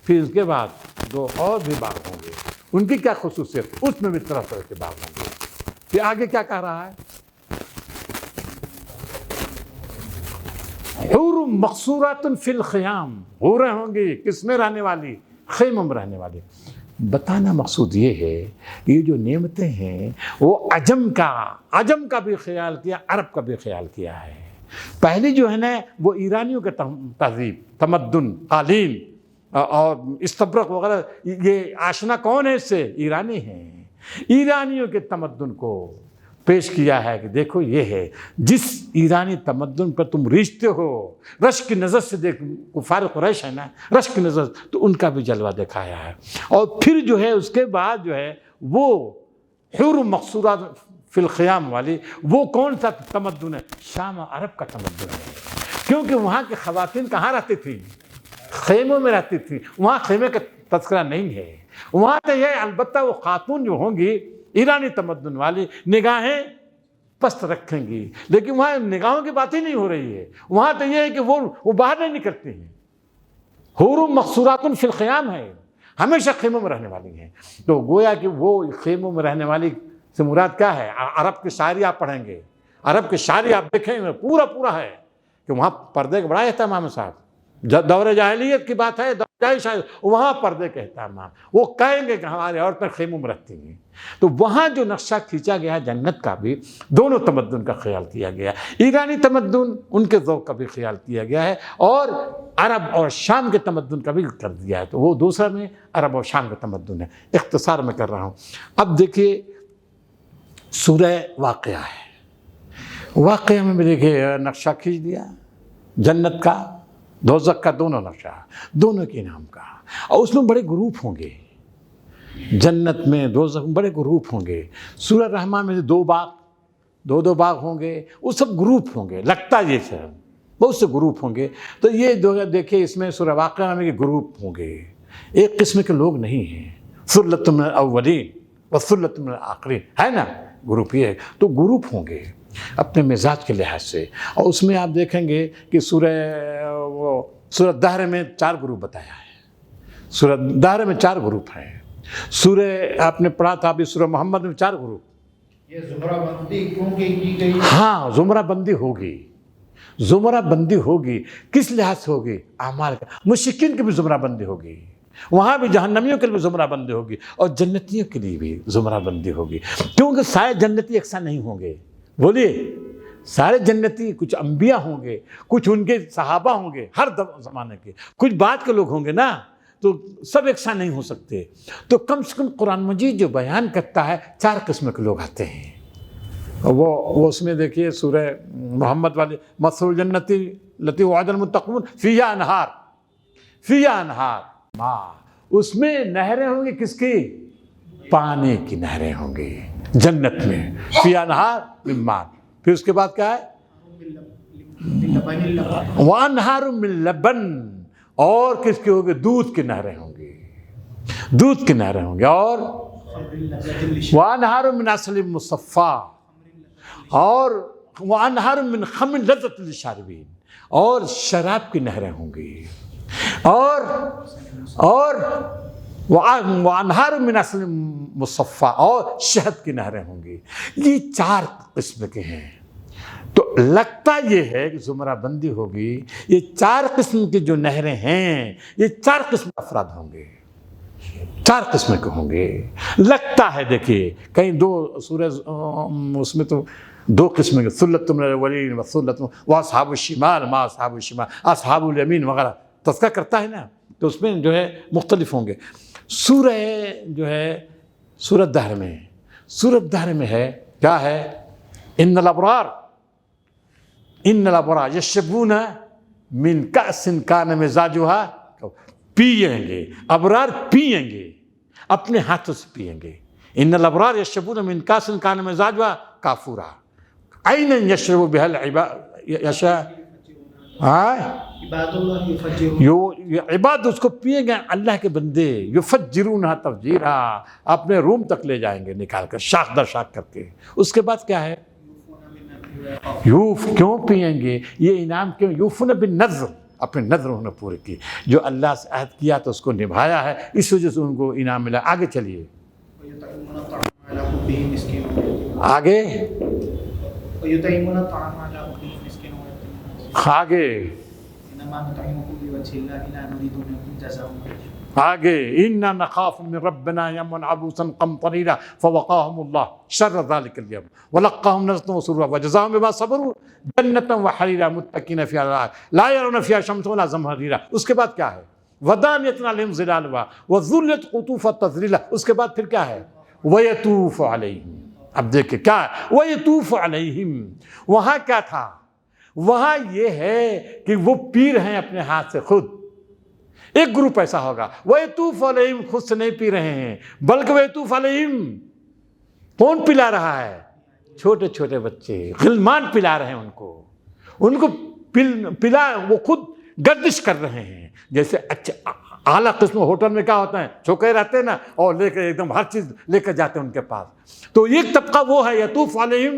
پھر اس کے بعد دو اور بھی باغ ہوں گے، ان کی کیا خصوصیت؟ اس میں بھی طرح طرح کے باغ ہوں گے۔ پھر آگے کیا کہہ رہا ہے؟ حور مقصورات فی الخیام، حوریں ہوں گی کس میں رہنے والی؟ خیموں میں رہنے والی۔ بتانا مقصود یہ ہے کہ یہ جو نعمتیں ہیں وہ عجم کا بھی خیال کیا، عرب کا بھی خیال کیا ہے۔ پہلی جو ہے نا وہ ایرانیوں کے تہذیب، تمدن، قالین اور استبرق وغیرہ، یہ آشنا کون ہے اس سے؟ ایرانی ہیں۔ ایرانیوں کے تمدن کو پیش کیا ہے کہ دیکھو یہ ہے، جس ایرانی تمدن پر تم ریچھتے ہو، رشک کی نظر سے دیکھ، کفار قریش ہے نا، رشک کی نظر، تو ان کا بھی جلوہ دکھایا ہے۔ اور پھر جو ہے اس کے بعد جو ہے وہ حور مقصورات فی الخیام والی، وہ کون سا تمدن ہے؟ شام و عرب کا تمدن ہے، کیونکہ وہاں کی خواتین کہاں رہتی تھیں؟ خیموں میں رہتی تھیں، وہاں خیمے کا تذکرہ نہیں ہے۔ وہاں تو یہ البتہ وہ خاتون جو ہوں گی ایرانی تمدن والی نگاہیں پست رکھیں گی، لیکن وہاں نگاہوں کی بات ہی نہیں ہو رہی ہے، وہاں تو یہ ہے کہ وہ باہر نہیں نکلتے ہیں۔ حور مقصورات فی الخیام ہے، ہمیشہ خیموں میں رہنے والی ہیں۔ تو گویا کہ وہ خیموں میں رہنے والی سے مراد کیا ہے؟ عرب کی شاعری آپ پڑھیں گے، عرب کی شاعری آپ دیکھیں گے، پورا ہے کہ وہاں پردے کا بڑا اہتمام ہے صاحب۔ دور جاہلیت کی بات ہے، وہاں پردے کا اہتمام، وہ کہیں گے کہ ہماری عورتیں خیموں میں رہتی ہیں۔ تو وہاں جو نقشہ کھینچا گیا جنت کا بھی، دونوں تمدن کا خیال کیا گیا، ایرانی تمدن ان کے ذوق کا بھی خیال کیا گیا ہے، اور عرب اور شام کے تمدن کا بھی کر دیا ہے۔ تو وہ دوسرا میں عرب اور شام کا تمدن ہے، اختصار میں کر رہا ہوں۔ اب دیکھیے سورہ واقعہ ہے، واقعہ میں دیکھیے نقشہ کھینچ دیا جنت کا، دوزخ کا، دونوں نقشہ، دونوں کے نام کا، اور اس میں بڑے گروپ ہوں گے، جنت میں دوزخ میں بڑے گروپ ہوں گے۔ سورہ رحمان میں دو باغ ہوں گے، وہ سب گروپ ہوں گے، لگتا یہ ہے بہت سے گروپ ہوں گے۔ تو یہ دیکھیں اس میں سورہ واقعہ میں گروپ ہوں گے، ایک قسم کے لوگ نہیں ہیں، ثلۃ من الاولین وثلۃ من الاخرین ہے نا، گروپ یہ ہے۔ تو گروپ ہوں گے اپنے مزاج کے لحاظ سے، اور اس میں آپ دیکھیں گے کہ سورہ دہر میں 4 گروپ بتایا ہے، سورہ دہر میں 4 گروپ ہیں۔ سورہ آپ نے پڑھا تھا ابھی سورہ محمد میں 4 گروپ۔ یہ زمرہ بندی کیوں کی گئی؟ ہاں، زمرہ بندی ہوگی، کس لحاظ سے ہوگی؟ اعمال کا، مشرکین کی بھی زمرہ بندی ہوگی، وہاں بھی جہنمیوں کے لیے بھی زمرہ بندی ہوگی اور جنتیوں کے لیے بھی زمرہ بندی ہوگی، کیونکہ سارے جنتی یکساں نہیں ہوں گے. بولیے، سارے جنتی کچھ انبیاء ہوں گے، کچھ ان کے صحابہ ہوں گے ہر زمانے کے، کچھ بعد کے لوگ ہوں گے نا، تو سب یکساں نہیں ہو سکتے. تو کم سے کم قرآن مجید جو بیان کرتا ہے 4 قسم کے لوگ آتے ہیں. وہ اس میں دیکھیے سورہ محمد والے مثل الجنت التی وعد المتقون فیہا انہار، فیہا انہار ماء، اس میں نہریں ہوں گی، کس کی؟ پانی کی نہریں ہوں گی جنت میں، فیہا انہار من ماء. پھر اس کے بعد کیا ہے؟ وانہار من لبن، اور کس کی ہوگی؟ دودھ کی نہریں ہوں گی، دودھ کی نہریں ہوں گی. اور وانہار من عسل مصفی، اور وانہار من خمر لذۃ للشاربین، اور شراب کی نہریں ہوں گی. اور وانہار من عسل مصفی، اور شہد کی نہریں ہوں گی. یہ 4 قسم کے ہیں. تو لگتا یہ ہے کہ زمرہ بندی ہوگی، یہ 4 قسم کی جو نہریں ہیں یہ 4 قسم کے افراد ہوں گے، 4 قسم کے ہوں گے. لگتا ہے دیکھیے کہیں 2 سورہ اس میں تو 2 قسم کے، ثلۃ من الاولین وثلۃ واصحاب الشمال ما اصحاب الشمال، اصحاب الیمین وغیرہ تذکرہ کرتا ہے نا، تو اس میں جو ہے مختلف ہوں گے. سورہ جو ہے سورۃ دہر میں، سورۃ دہر میں ہے کیا ہے؟ ان الابرار یشربون من کأس کان مزاجها، پئیں گے، ابرار پئیں گے، اپنے ہاتھوں سے پئیں گے. ان الابرار یشربون من کأس کان مزاجها کافورا عینا یشرب بها العباد عباد، اس کو پئیں گے اللہ کے بندے، یفجرونها تفجیرا، اپنے روم تک لے جائیں گے نکال کر، شاخ در شاخ کر کے. اس کے بعد کیا ہے؟ یوف، کیوں پئیں گے یہ انعام؟ کیوں؟ یوفون بالنذر، اپنے نذر انہوں نے پورے کی، جو اللہ سے عہد کیا تو اس کو نبھایا ہے، اس وجہ سے ان کو انعام ملا. آگے چلیے، آگے آگے انا نخاف من ربنا یوما عبوسا قمطريرا فوقاهم الله شر ذلك اليوم ولقاهم نضرة وسرورا وجزاهم بما صبروا جنة وحريرا متكئين فيها لا يرون فيها شمسا ولا زمهريرا. اس کے بعد کیا ہے؟ ودانية عليهم ظلالها وذلت قطوفها تذليلا. اس کے بعد پھر کیا ہے؟ ويطوف عليهم. اب دیکھیں کیا ہے ويطوف عليهم، وہاں کیا تھا؟ وہاں یہ ہے کہ وہ پی رہے ہیں اپنے ہاتھ سے خود. ایک گروپ ایسا ہوگا وَيَطُوفُ عَلَيْهِمْ، خود سے نہیں پی رہے ہیں بلکہ وَيَطُوفُ عَلَيْهِمْ، کون پلا رہا ہے؟ چھوٹے چھوٹے بچے، غلمان پلا رہے ہیں ان کو پلا، وہ خود گردش کر رہے ہیں. جیسے اچھا اعلیٰ قسم ہوٹل میں کیا ہوتا ہے، چھوکے رہتے ہیں نا، اور لے کے ایک دم ہر چیز لے کر جاتے ہیں ان کے پاس. تو ایک طبقہ وہ ہے یطوف علیہم،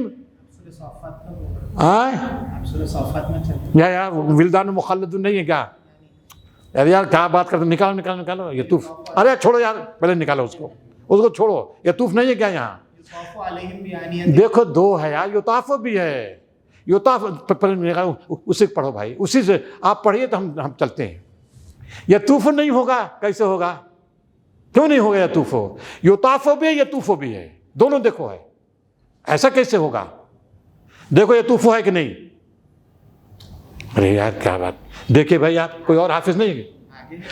یا ولدان مخلدون نہیں ہے کیا؟ یار کیا بات کرتے، نکالو یطوف. ارے چھوڑو یار، پہلے نکالو اس کو چھوڑو. یطوف نہیں ہے کیا یہاں؟ دیکھو 2 ہے یار، یطاف بھی ہے، یطاف پہلے نکالو، اسی پڑھو بھائی، اسی سے آپ پڑھیے تو ہم چلتے ہیں. یطوف نہیں ہوگا، کیسے ہوگا؟ کیوں نہیں ہوگا یطوف؟ یطاف بھی ہے، یطوف بھی ہے، دونوں دیکھو ہے. ایسا کیسے ہوگا؟ دیکھو یطوف ہے کہ نہیں؟ ارے یار کیا بات. دیکھیں بھائی، آپ کوئی اور حافظ نہیں ہے،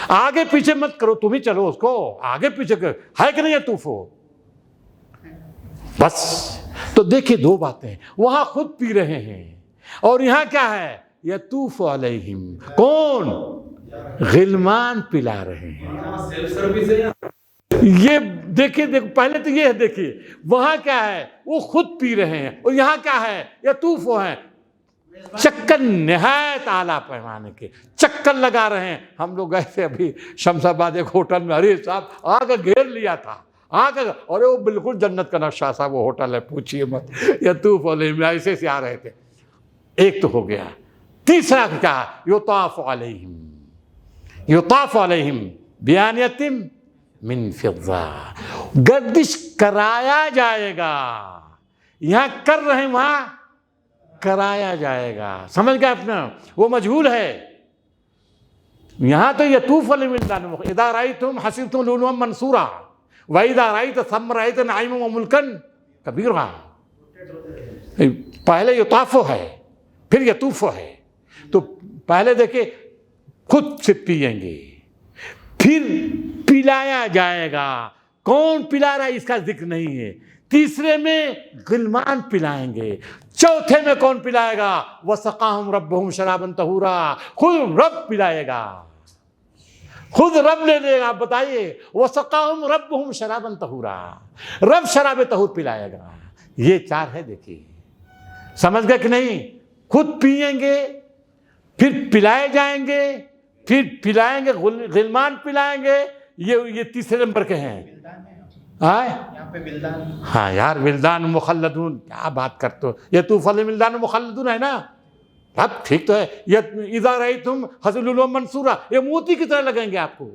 آگے پیچھے مت کرو، تم ہی چلو اس کو آگے پیچھے کر. ہے کہ نہیں یطوف؟ بس. تو دیکھیں 2 باتیں، وہاں خود پی رہے ہیں اور یہاں کیا ہے؟ یطوف علیہم، کون؟ غلمان پلا رہے ہیں. یہ دیکھیں پہلے تو یہ ہے، دیکھیے وہاں کیا ہے؟ وہ خود پی رہے ہیں، اور یہاں کیا ہے؟ یطوف ہیں. چکر نہایت اعلیٰ پیمانے کے چکر لگا رہے ہیں. ہم لوگ گئے تھے ابھی شمس آباد ایک ہوٹل میں، ارے صاحب آگے گھیر لیا تھا، آگے، اور وہ بالکل جنت کا نقشہ صاحب وہ ہوٹل ہے، پوچھئے مت. یطوف علیہم، ایسے سے آ رہے تھے. ایک تو ہو گیا. تیسرا کیا؟ یطاف علیہم، یطاف علیہم بیانیۃ من فضہ، گردش کرایا جائے گا. یہاں کر رہے ہیں، وہاں کرایا جائے گا. سمجھ گئے اپنا؟ وہ مجہول ہے، یہاں تو یطوف الولدان اذا رأیتم حسبتم لؤلؤا منثورا واذا رأیت ثم رأیت نعیما وملکا کبیرا. پہلے یطاف ہے پھر یطوف ہے. تو پہلے دیکھیں خود سے پئیں گے پھر پلایا جائے گا. کون پلا رہا ہے اس کا ذکر نہیں ہے. تیسرے میں غلمان پلائیں گے. چوتھے میں کون پلائے گا؟ وَسَقَاهُمْ رَبُّهُمْ شَرَابًا طَهُورًا. خود رب پلائے گا, خود رب لے لے گا. بتائیے وَسَقَاهُمْ رَبُّهُمْ شَرَابًا طَهُورًا. رب شراب طہور پلائے گا. یہ چار ہے. دیکھیے سمجھ گئے کہ نہیں؟ خود پئیں گے پھر پلائے جائیں گے پھر پلائیں گے, غلمان پلائیں گے. یہ تیسرے نمبر کے ہیں. یہاں پہ ولدان. ہاں یار ولدان مخلدون کیا بات کرتے ہو. یطوف علیہم ولدان مخلدون ہے نا. اب ٹھیک تو ہے. اذا رأیتم حسبتم لؤلؤا منثورا یہ موتی کی طرح لگیں گے آپ کو.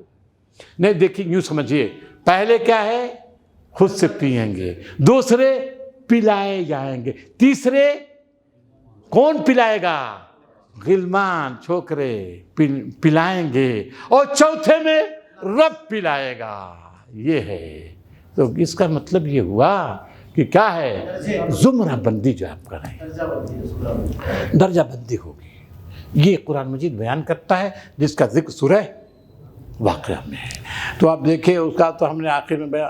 نہیں دیکھیے یوں سمجھیے پہلے کیا ہے خود سے پئیں گے, دوسرے پلائے جائیں گے, تیسرے کون پلائے گا؟ غلمان چھوکرے پلائیں گے, اور چوتھے میں رب پلائے گا. یہ ہے. تو اس کا مطلب یہ ہوا کہ کیا ہے زمرہ بندی جو آپ کر رہے ہیں درجہ بندی ہوگی. یہ قرآن مجید بیان کرتا ہے جس کا ذکر سورہ واقعہ میں ہے. تو آپ دیکھیں اس کا تو ہم نے آخر میں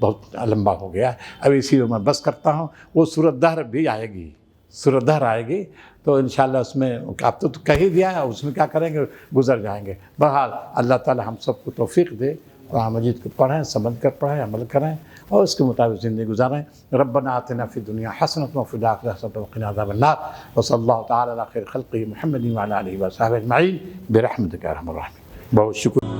بہت لمبا ہو گیا, اب اسی میں بس کرتا ہوں. وہ سورۃ دہر بھی آئے گی, سورۃ دہر آئے گی تو انشاءاللہ اس میں آپ تو کہہ ہی دیا ہے, اس میں کیا کریں گے گزر جائیں گے. بہرحال اللہ تعالی ہم سب کو توفیق دے, قرآن مجید کو پڑھیں, سمجھ کر پڑھیں, عمل کریں اور اس کے مطابق زندگی گزاریں. ربنا آتنا فی الدنیا حسنۃ وفی الآخرۃ حسنۃ وقنا عذاب النار. وصلی اللہ تعالی علی خیر خلقہ محمد وعلی آلہ وصحبہ اجمعین برحمتک یا ارحم الراحمین. بہت شکریہ.